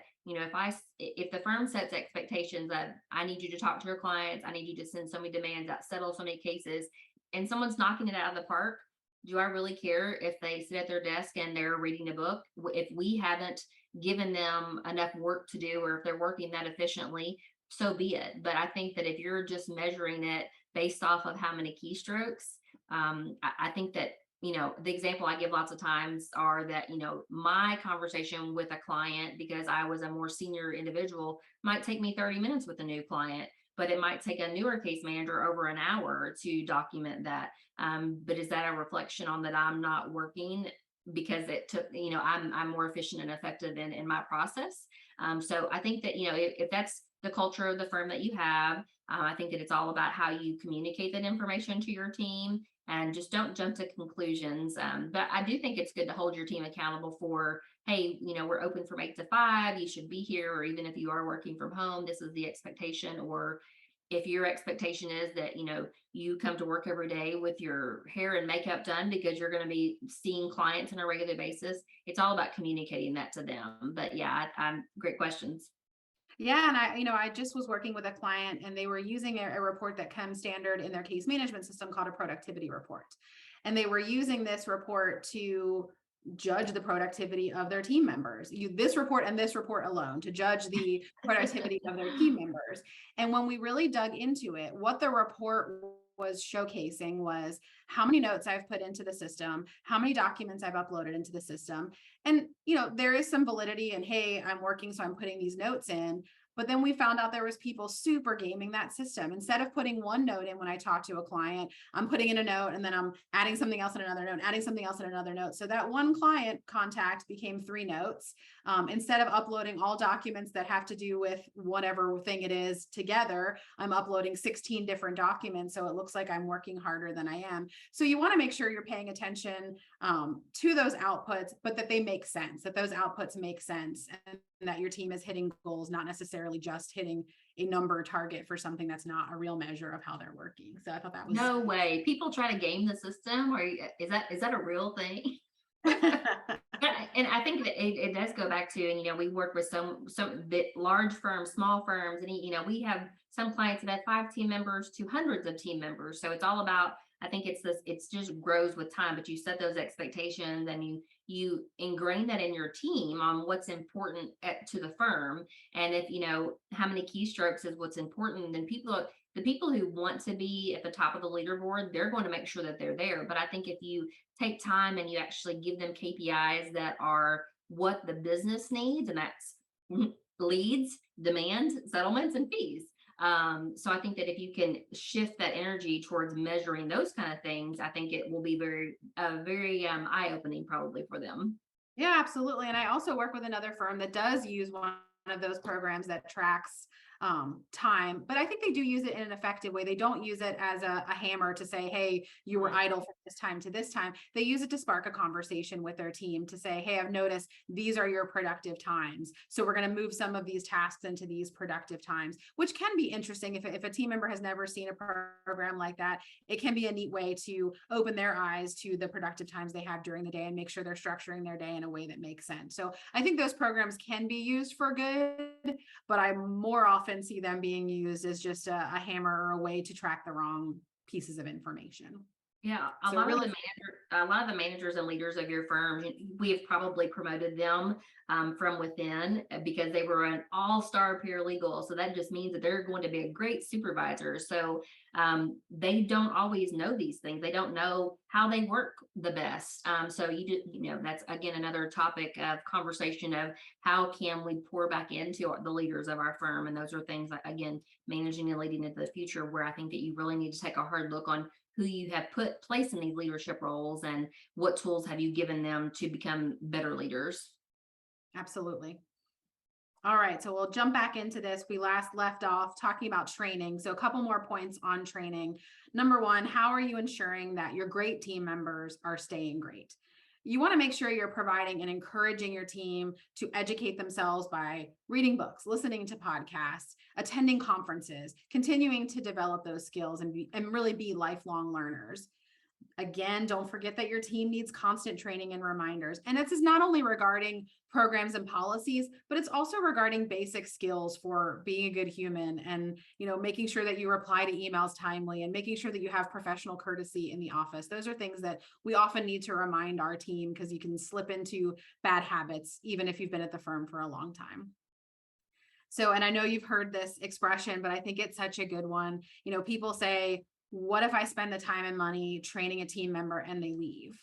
if the firm sets expectations that I need you to talk to your clients, I need you to send so many demands out, settle so many cases, and someone's knocking it out of the park, do I really care if they sit at their desk and they're reading a book? If we haven't given them enough work to do, or if they're working that efficiently, so be it. But I think that if you're just measuring it based off of how many keystrokes, I think that, the example I give lots of times are that, my conversation with a client, because I was a more senior individual, might take me 30 minutes with a new client, but it might take a newer case manager over an hour to document that. But is that a reflection on that I'm not working because it took, I'm more efficient and effective in my process? So I think that, if that's the culture of the firm that you have, I think that it's all about how you communicate that information to your team, and just don't jump to conclusions. But I do think it's good to hold your team accountable for, hey, we're open from 8 to 5, you should be here, or even if you are working from home, this is the expectation. Or if your expectation is that, you come to work every day with your hair and makeup done because you're going to be seeing clients on a regular basis, it's all about communicating that to them. But yeah, great questions. Yeah. And I just was working with a client and they were using a report that comes standard in their case management system called a productivity report. And they were using this report to judge the productivity of their team members. This report and this report alone to judge the productivity of their team members. And when we really dug into it, what the report was showcasing was how many notes I've put into the system, how many documents I've uploaded into the system. And, there is some validity in, hey, I'm working, so I'm putting these notes in. But then we found out there was people super gaming that system. Instead of putting one note in when I talk to a client, I'm putting in a note and then I'm adding something else in another note, adding something else in another note. So that one client contact became 3 notes. Instead of uploading all documents that have to do with whatever thing it is together, I'm uploading 16 different documents. So it looks like I'm working harder than I am. So you want to make sure you're paying attention to those outputs, but that they make sense, that those outputs make sense, and that your team is hitting goals, not necessarily just hitting a number target for something that's not a real measure of how they're working. So I thought that was No way. People try to game the system, or is that a real thing? Yeah, and I think that it does go back to, and we work with some large firms, small firms, and we have some clients that have 5 team members to hundreds of team members. So it's all about, I think it's just grows with time, but you set those expectations and you ingrain that in your team on what's important to the firm. And if how many keystrokes is what's important, then the people who want to be at the top of the leaderboard, they're going to make sure that they're there. But I think if you take time and you actually give them KPIs that are what the business needs, and that's leads, demand, settlements, and fees. So I think that if you can shift that energy towards measuring those kind of things, I think it will be very eye-opening probably for them. Yeah, absolutely. And I also work with another firm that does use one of those programs that tracks time, but I think they do use it in an effective way. They don't use it as a hammer to say, hey, you were idle from this time to this time. They use it to spark a conversation with their team to say, hey, I've noticed these are your productive times. So we're going to move some of these tasks into these productive times, which can be interesting. If a team member has never seen a program like that, it can be a neat way to open their eyes to the productive times they have during the day and make sure they're structuring their day in a way that makes sense. So I think those programs can be used for good, but I more often see them being used as just a hammer or a way to track the wrong pieces of information. Yeah, a So lot really- of the managers and leaders of your firm, we have probably promoted them from within because they were an all-star paralegal. So that just means that they're going to be a great supervisor. So they don't always know these things. They don't know how they work the best. So that's again another topic of conversation of how can we pour back into the leaders of our firm, and those are things like, again, managing and leading into the future, where I think that you really need to take a hard look on who you have placed in these leadership roles and what tools have you given them to become better leaders. Absolutely. All right, so we'll jump back into this. We last left off talking about training. So a couple more points on training. Number 1, how are you ensuring that your great team members are staying great? You want to make sure you're providing and encouraging your team to educate themselves by reading books, listening to podcasts, attending conferences, continuing to develop those skills and really be lifelong learners. Again, don't forget that your team needs constant training and reminders. And this is not only regarding programs and policies, but it's also regarding basic skills for being a good human and, making sure that you reply to emails timely and making sure that you have professional courtesy in the office. Those are things that we often need to remind our team because you can slip into bad habits, even if you've been at the firm for a long time. So, and I know you've heard this expression, but I think it's such a good one. People say, what if I spend the time and money training a team member and they leave?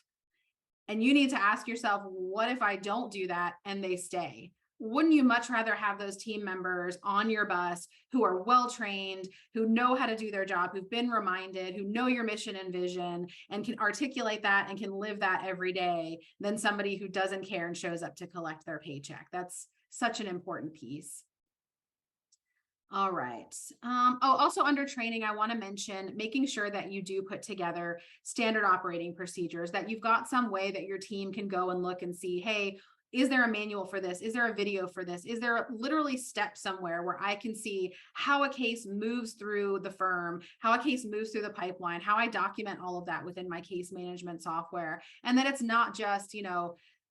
And you need to ask yourself, what if I don't do that and they stay? Wouldn't you much rather have those team members on your bus who are well-trained, who know how to do their job, who've been reminded, who know your mission and vision and can articulate that and can live that every day, than somebody who doesn't care and shows up to collect their paycheck? That's such an important piece. All right. Also under training, I want to mention making sure that you do put together standard operating procedures, that you've got some way that your team can go and look and see, hey, is there a manual for this? Is there a video for this? Is there literally steps somewhere where I can see how a case moves through the firm, how a case moves through the pipeline, how I document all of that within my case management software? And that it's not just,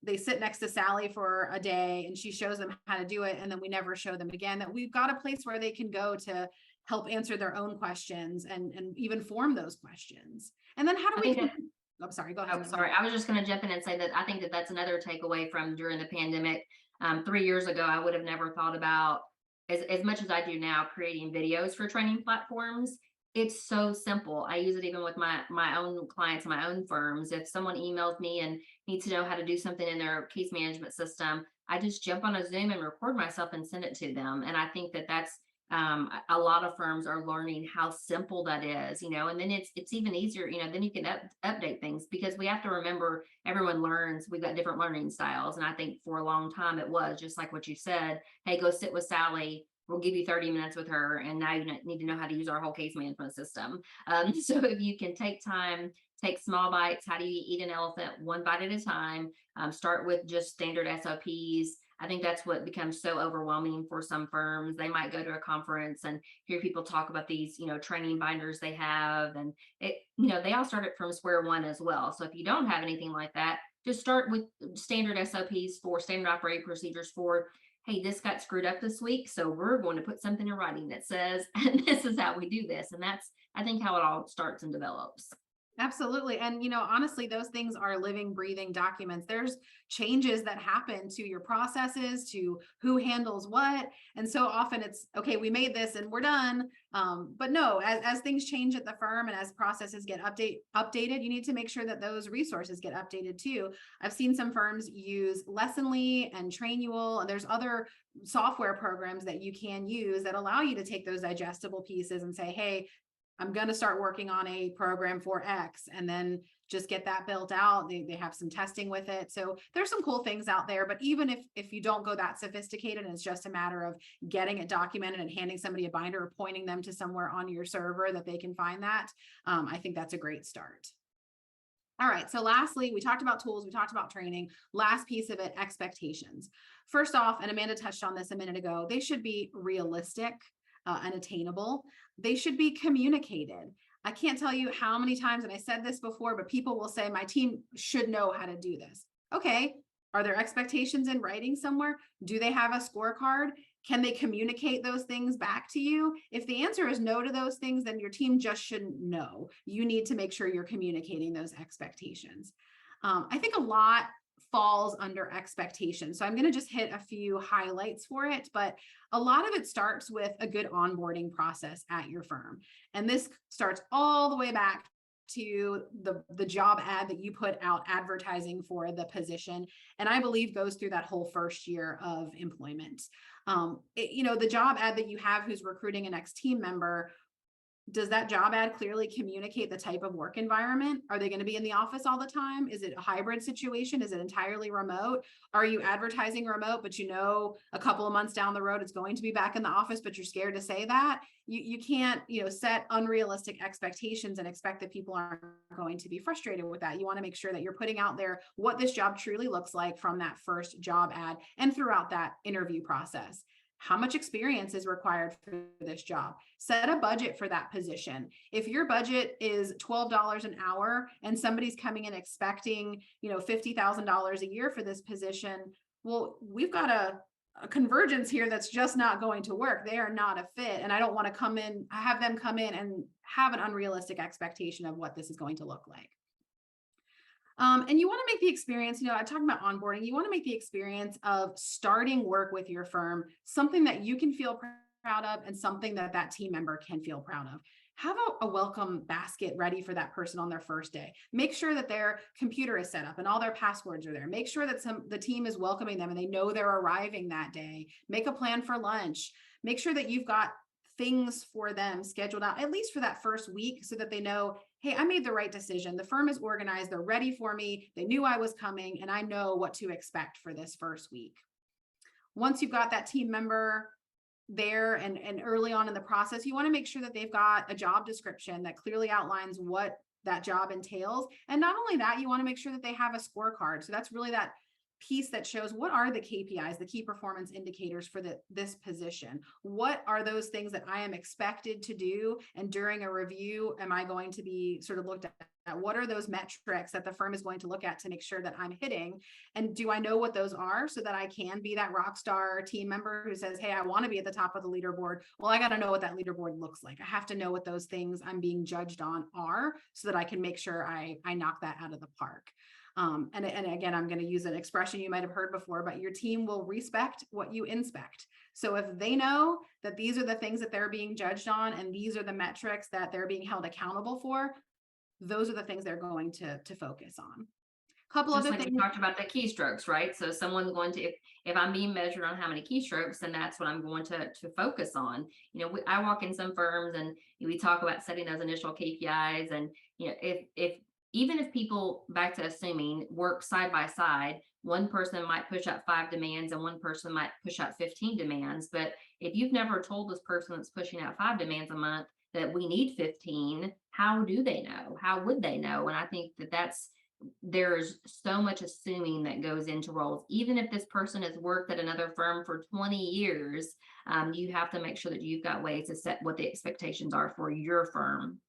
they sit next to Sally for a day and she shows them how to do it, and then we never show them again. That we've got a place where they can go to help answer their own questions and even form those questions. And then how do we? I'm sorry, go ahead. I'm sorry. I was just going to jump in and say that I think that that's another takeaway from during the pandemic. 3 years ago, I would have never thought about, as much as I do now, creating videos for training platforms. It's so simple. I use it even with my own clients, my own firms. If someone emails me and needs to know how to do something in their case management system, I just jump on a Zoom and record myself and send it to them. And I think that that's a lot of firms are learning how simple that is, and then it's even easier, then you can update things, because we have to remember everyone learns, we've got different learning styles. And I think for a long time it was just like what you said, hey, go sit with Sally. We'll give you 30 minutes with her, and now you need to know how to use our whole case management system. So if you can take time, take small bites. How do you eat an elephant? One bite at a time. Start with just standard SOPs. I think that's what becomes so overwhelming for some firms. They might go to a conference and hear people talk about these, training binders they have, and they all started from square one as well. So if you don't have anything like that, just start with standard SOPs for standard operating procedures for, hey, this got screwed up this week, so we're going to put something in writing that says, and this is how we do this. And that's, I think, how it all starts and develops. Absolutely. And, honestly, those things are living, breathing documents. There's changes that happen to your processes, to who handles what. And so often it's, okay, we made this and we're done. But no, as things change at the firm and as processes get updated, you need to make sure that those resources get updated too. I've seen some firms use Lessonly and Trainual, and there's other software programs that you can use that allow you to take those digestible pieces and say, hey, I'm going to start working on a program for X, and then just get that built out. They have some testing with it. So there's some cool things out there, but even if you don't go that sophisticated and it's just a matter of getting it documented and handing somebody a binder or pointing them to somewhere on your server that they can find that, I think that's a great start. All right. So lastly, we talked about tools, we talked about training. Last piece of it, expectations. First off, and Amanda touched on this a minute ago, they should be realistic and attainable. They should be communicated. I can't tell you how many times, and I said this before, but people will say, my team should know how to do this. Okay. Are there expectations in writing somewhere? Do they have a scorecard? Can they communicate those things back to you? If the answer is no to those things, then your team just shouldn't know. You need to make sure you're communicating those expectations. I think a lot falls under expectations. So I'm going to just hit a few highlights for it, but a lot of it starts with a good onboarding process at your firm. And this starts all the way back to the job ad that you put out advertising for the position. And I believe goes through that whole first year of employment. The job ad that you have who's recruiting an ex-team member, does that job ad clearly communicate the type of work environment? Are they going to be in the office all the time? Is it a hybrid situation? Is it entirely remote? Are you advertising remote, but a couple of months down the road, it's going to be back in the office, but you're scared to say that? You can't, set unrealistic expectations and expect that people aren't going to be frustrated with that. You want to make sure that you're putting out there what this job truly looks like from that first job ad and throughout that interview process. How much experience is required for this job? Set a budget for that position. If your budget is $12 an hour and somebody's coming in expecting, $50,000 a year for this position, well, we've got a convergence here that's just not going to work. They are not a fit. And I don't want to have them come in and have an unrealistic expectation of what this is going to look like. And you want to make the experience, I talk about onboarding, you want to make the experience of starting work with your firm something that you can feel proud of and something that team member can feel proud of. Have a welcome basket ready for that person on their first day. Make sure that their computer is set up and all their passwords are there. Make sure that the team is welcoming them and they know they're arriving that day. Make a plan for lunch. Make sure that you've got things for them scheduled out, at least for that first week, so that they know, hey, I made the right decision. The firm is organized. They're ready for me. They knew I was coming and I know what to expect for this first week. Once you've got that team member there and early on in the process, you want to make sure that they've got a job description that clearly outlines what that job entails. And not only that, you want to make sure that they have a scorecard. So that's really that piece that shows what are the KPIs, the key performance indicators for this position. What are those things that I am expected to do? And during a review, am I going to be sort of looked at? What are those metrics that the firm is going to look at to make sure that I'm hitting? And do I know what those are so that I can be that rock star team member who says, hey, I want to be at the top of the leaderboard? Well, I got to know what that leaderboard looks like. I have to know what those things I'm being judged on are so that I can make sure I knock that out of the park. And again, I'm going to use an expression you might have heard before, but your team will respect what you inspect. So if they know that these are the things that they're being judged on, and these are the metrics that they're being held accountable for, those are the things they're going to focus on. Couple Just other like we things. talked about the keystrokes, right? So someone's going to, if I'm being measured on how many keystrokes, then that's what I'm going to focus on. I walk in some firms and we talk about setting those initial KPIs, and if even if people, back to assuming, work side by side, one person might push out 5 demands and one person might push out 15 demands. But if you've never told this person that's pushing out 5 demands a month that we need 15, how do they know? How would they know? And I think there's so much assuming that goes into roles. Even if this person has worked at another firm for 20 years, you have to make sure that you've got ways to set what the expectations are for your firm.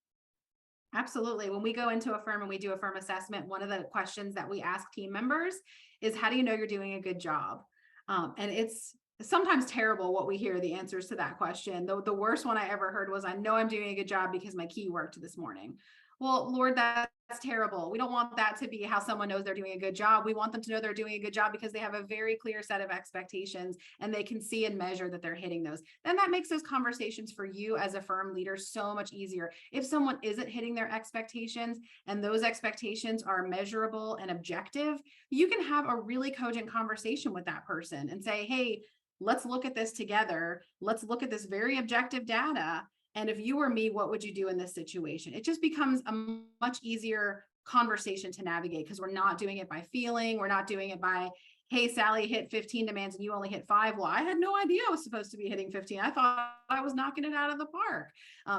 Absolutely. When we go into a firm and we do a firm assessment, one of the questions that we ask team members is, how do you know you're doing a good job? And it's sometimes terrible what we hear the answers to that question. The worst one I ever heard was, I know I'm doing a good job because my key worked this morning. Well, Lord, that's terrible. We don't want that to be how someone knows they're doing a good job. We want them to know they're doing a good job because they have a very clear set of expectations and they can see and measure that they're hitting those. Then that makes those conversations for you as a firm leader so much easier. If someone isn't hitting their expectations and those expectations are measurable and objective, you can have a really cogent conversation with that person and say, hey, let's look at this together. Let's look at this very objective data. And if you were me, what would you do in this situation? It just becomes a much easier conversation to navigate because we're not doing it by feeling. We're not doing it by, hey, Sally hit 15 demands and you only hit 5. Well, I had no idea I was supposed to be hitting 15. I thought I was knocking it out of the park.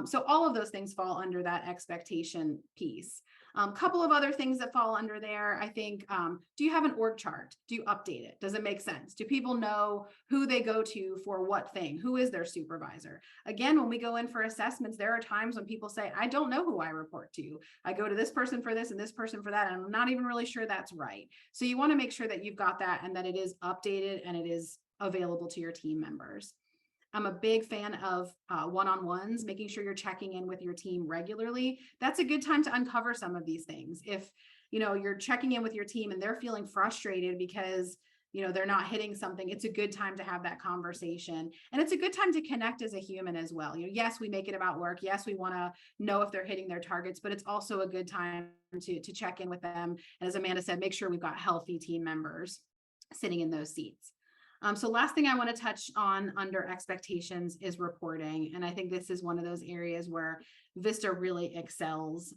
So all of those things fall under that expectation piece. Couple of other things that fall under there, I think, do you have an org chart? Do you update it? Does it make sense? Do people know who they go to for what thing? Who is their supervisor? Again, when we go in for assessments, there are times when people say, I don't know who I report to. I go to this person for this and this person for that, and I'm not even really sure that's right. So you want to make sure that you've got that and that it is updated and it is available to your team members. I'm a big fan of one-on-ones, making sure you're checking in with your team regularly. That's a good time to uncover some of these things. If you're checking in with your team and they're feeling frustrated because they're not hitting something, it's a good time to have that conversation. And it's a good time to connect as a human as well. Yes, we make it about work. Yes, we want to know if they're hitting their targets, but it's also a good time to check in with them. And as Amanda said, make sure we've got healthy team members sitting in those seats. So last thing I want to touch on under expectations is reporting. And I think this is one of those areas where Vista really excels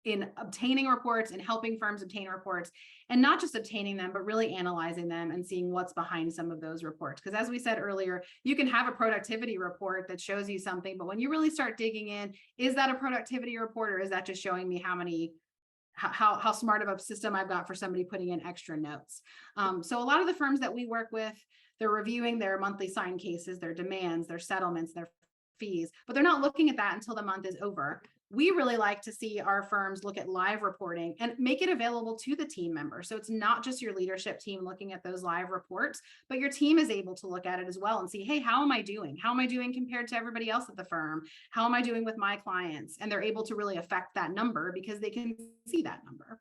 in obtaining reports and helping firms obtain reports, and not just obtaining them, but really analyzing them and seeing what's behind some of those reports. Because as we said earlier, you can have a productivity report that shows you something, but when you really start digging in, is that a productivity report or is that just showing me how smart of a system I've got for somebody putting in extra notes? So a lot of the firms that we work with, they're reviewing their monthly sign cases, their demands, their settlements, their fees, but they're not looking at that until the month is over. We really like to see our firms look at live reporting and make it available to the team member. So it's not just your leadership team looking at those live reports, but your team is able to look at it as well and see, hey, how am I doing? How am I doing compared to everybody else at the firm? How am I doing with my clients? And they're able to really affect that number because they can see that number.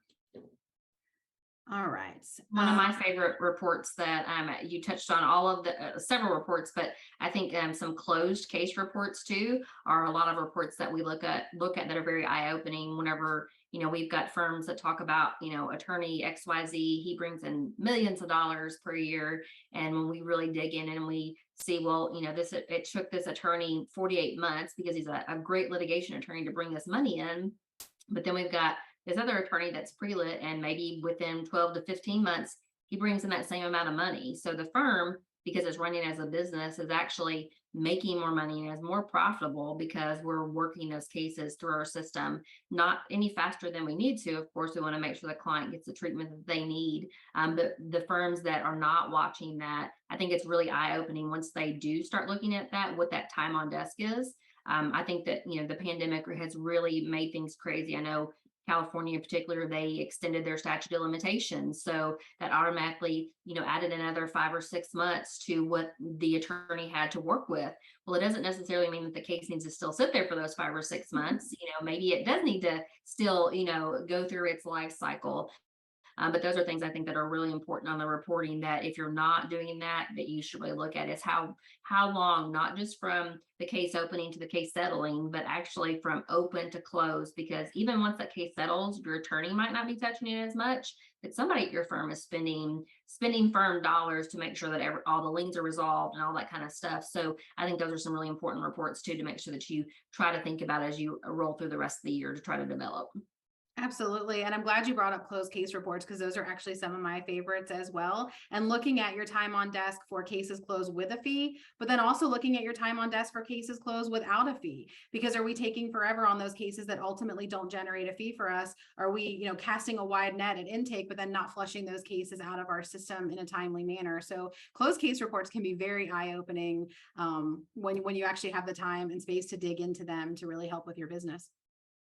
All right. One of my favorite reports that you touched on all of the several reports, but I think some closed case reports too are a lot of reports that we look at that are very eye-opening. Whenever we've got firms that talk about attorney XYZ, he brings in millions of dollars per year, and when we really dig in and we see, well, it took this attorney 48 months because he's a great litigation attorney to bring this money in, but then we've got this other attorney that's pre-lit, and maybe within 12 to 15 months, he brings in that same amount of money. So the firm, because it's running as a business, is actually making more money and is more profitable because we're working those cases through our system, not any faster than we need to. Of course, we want to make sure the client gets the treatment that they need. But the firms that are not watching that, I think it's really eye-opening once they do start looking at that, what that time on desk is. I think that, the pandemic has really made things crazy. I know California in particular, they extended their statute of limitations. So that automatically, added another 5 or 6 months to what the attorney had to work with. Well, it doesn't necessarily mean that the case needs to still sit there for those 5 or 6 months. Maybe it does need to still, go through its life cycle. But those are things I think that are really important on the reporting, that if you're not doing that, that you should really look at is how long, not just from the case opening to the case settling, but actually from open to close, because even once that case settles, your attorney might not be touching it as much, but somebody at your firm is spending firm dollars to make sure that all the liens are resolved and all that kind of stuff. So I think those are some really important reports too, to make sure that you try to think about as you roll through the rest of the year to try to develop. Absolutely. And I'm glad you brought up closed case reports, because those are actually some of my favorites as well. And looking at your time on desk for cases closed with a fee, but then also looking at your time on desk for cases closed without a fee, because are we taking forever on those cases that ultimately don't generate a fee for us? Are we, casting a wide net at intake, but then not flushing those cases out of our system in a timely manner? So closed case reports can be very eye-opening when you actually have the time and space to dig into them to really help with your business.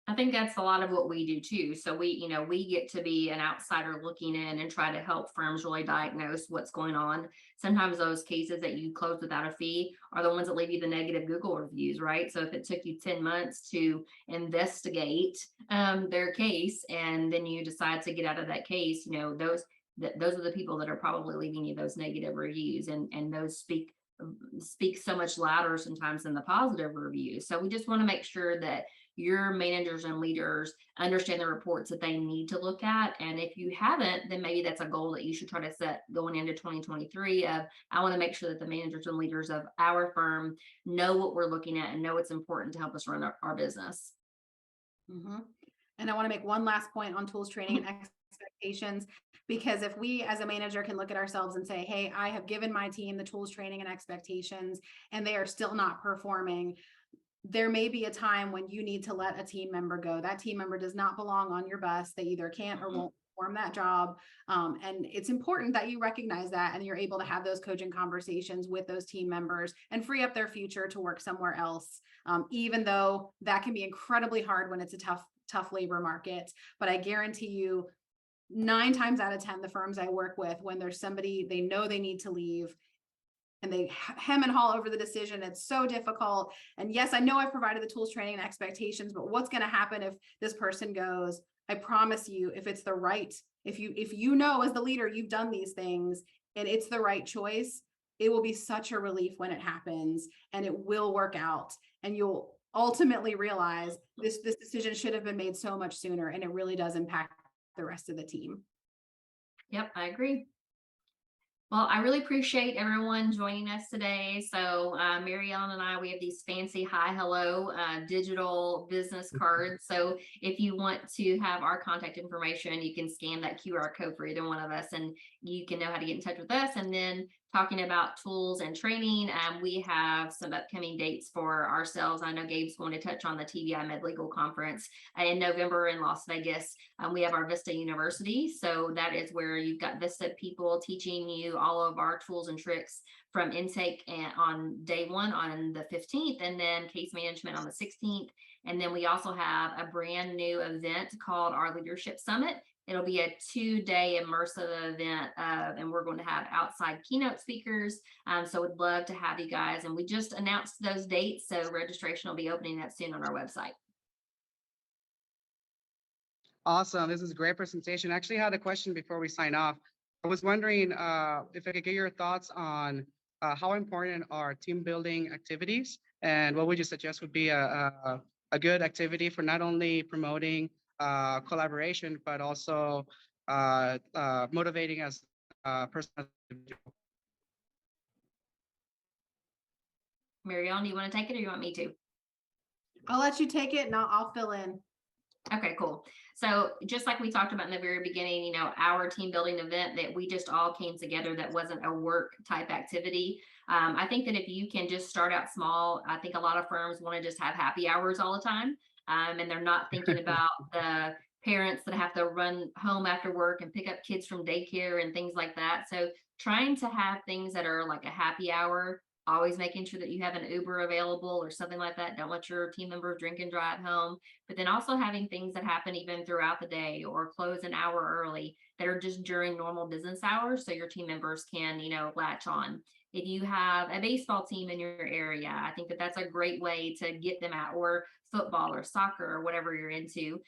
I think that's a lot of what we do too. So we get to be an outsider looking in and try to help firms really diagnose what's going on. Sometimes those cases that you close without a fee are the ones that leave you the negative Google reviews, right? So if it took you 10 months to investigate their case, and then you decide to get out of that case, those are the people that are probably leaving you those negative reviews, and those speak so much louder sometimes than the positive reviews. So we just want to make sure that your managers and leaders understand the reports that they need to look at. And if you haven't, then maybe that's a goal that you should try to set going into 2023 of, I want to make sure that the managers and leaders of our firm know what we're looking at and know it's important to help us run our business. Mm-hmm. And I want to make one last point on tools, training, and expectations, because if we as a manager can look at ourselves and say, hey, I have given my team the tools, training, and expectations, and they are still not performing, there may be a time when you need to let a team member go. That team member does not belong on your bus. They either can't or won't perform that job. And it's important that you recognize that and you're able to have those coaching conversations with those team members and free up their future to work somewhere else. Even though that can be incredibly hard when it's a tough labor market. But I guarantee you, 9 times out of 10, the firms I work with, when there's somebody they know they need to leave, and they hem and haw over the decision, it's so difficult. And yes, I know I've provided the tools, training, and expectations, but what's going to happen if this person goes? I promise you, if it's the right, if you know as the leader you've done these things and it's the right choice, it will be such a relief when it happens, and it will work out, and you'll ultimately realize this decision should have been made so much sooner, and it really does impact the rest of the team. Yep, I agree. Well, I really appreciate everyone joining us today. So Mary Ellen and I, we have these fancy hi, hello digital business cards. So if you want to have our contact information, you can scan that QR code for either one of us, and you can know how to get in touch with us. And then talking about tools and training, we have some upcoming dates for ourselves. I know Gabe's going to touch on the TBI Med Legal Conference in November in Las Vegas. We have our Vista University. So that is where you've got Vista people teaching you all of our tools and tricks from intake and on day 1 on the 15th, and then case management on the 16th. And then we also have a brand new event called our Leadership Summit. It'll be a 2-day immersive event, and we're going to have outside keynote speakers. So we'd love to have you guys. And we just announced those dates, so registration will be opening that soon on our website. Awesome. This is a great presentation. I actually had a question before we sign off. I was wondering if I could get your thoughts on how important are team building activities, and what would you suggest would be a good activity for not only promoting collaboration, but also motivating as a person. Mary Ellen, do you want to take it, or you want me to? I'll let you take it and I'll fill in. Okay, cool. So just like we talked about in the very beginning, our team building event that we just all came together, that wasn't a work type activity. I think that if you can just start out small, I think a lot of firms want to just have happy hours all the time. And they're not thinking about the parents that have to run home after work and pick up kids from daycare and things like that. So trying to have things that are like a happy hour always making sure that you have an Uber available or something like that. Don't let your team members drink and drive home. But then also having things that happen even throughout the day or close an hour early that are just during normal business hours so your team members can, latch on. If you have a baseball team in your area, I think that that's a great way to get them out, or football or soccer or whatever you're into.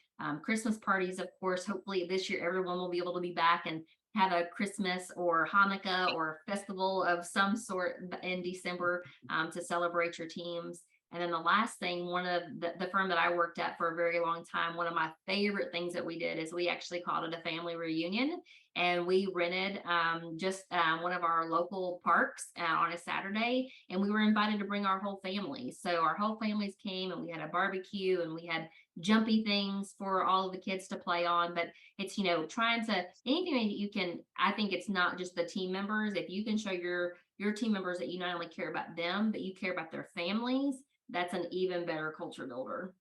Christmas parties, of course, hopefully this year everyone will be able to be back and have a Christmas or Hanukkah or festival of some sort in December to celebrate your teams. And then the last thing, one of the firm that I worked at for a very long time, one of my favorite things that we did is we actually called it a family reunion. And we rented just one of our local parks on a Saturday, and we were invited to bring our whole family. So our whole families came, and we had a barbecue, and we had jumpy things for all of the kids to play on. But it's, trying to anything that you can. I think it's not just the team members. If you can show your team members that you not only care about them, but you care about their families, that's an even better culture builder.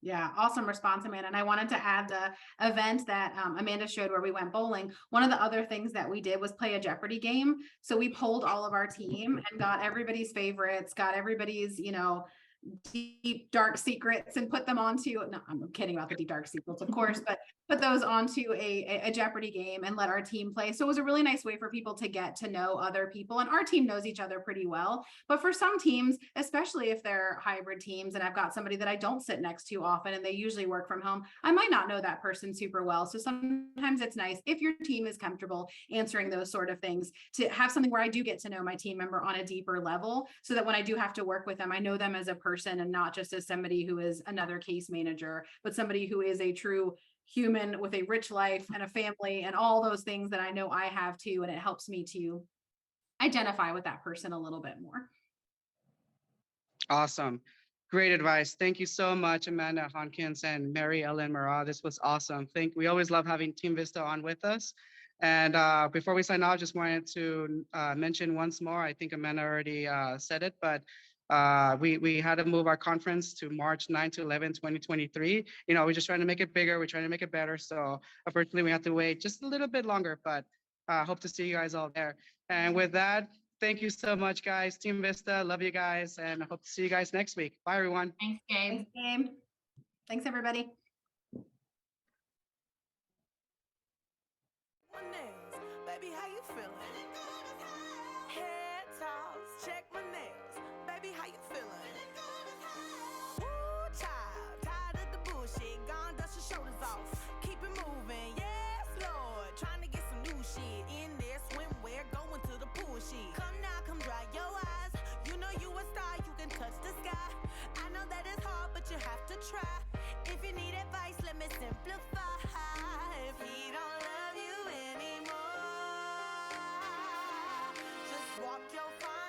Yeah, awesome response, Amanda. And I wanted to add the event that Amanda showed where we went bowling. One of the other things that we did was play a Jeopardy game. So we polled all of our team and got everybody's favorites, got everybody's, deep dark secrets, and put them onto, no, I'm kidding about the deep dark secrets, of course, but put those onto a Jeopardy game and let our team play. So it was a really nice way for people to get to know other people, and our team knows each other pretty well. But for some teams, especially if they're hybrid teams and I've got somebody that I don't sit next to often and they usually work from home, I might not know that person super well. So sometimes it's nice if your team is comfortable answering those sort of things to have something where I do get to know my team member on a deeper level, so that when I do have to work with them, I know them as a person and not just as somebody who is another case manager, but somebody who is a true human with a rich life and a family and all those things that I know I have too. And it helps me to identify with that person a little bit more. Awesome. Great advice. Thank you so much, Amanda Honkins and Mary Ellen Murrah. This was awesome. We always love having Team Vista on with us. And before we sign off, just wanted to mention once more, I think Amanda already said it, but we had to move our conference to March 9 to 11, 2023. We're just trying to make it bigger. We're trying to make it better. So unfortunately, we have to wait just a little bit longer, but hope to see you guys all there. And with that, thank you so much, guys. Team Vista, love you guys, and I hope to see you guys next week. Bye, everyone. Thanks, Gabe. Thanks, Gabe. Thanks, everybody. My nails, baby, how you feeling? Head toss, check my nails, baby, how you feeling? Woo, child, tired of the bullshit, gone dust your shoulders off. Keep it moving, yes, Lord. Trying to get some new shit in there, swimwear, going to the pool shit. Come now, come dry your eyes. You know you a star, you can touch the sky. I know that it's hard, but you have to try. If you need advice, let me simplify. If he don't love you anymore, just walk your fine.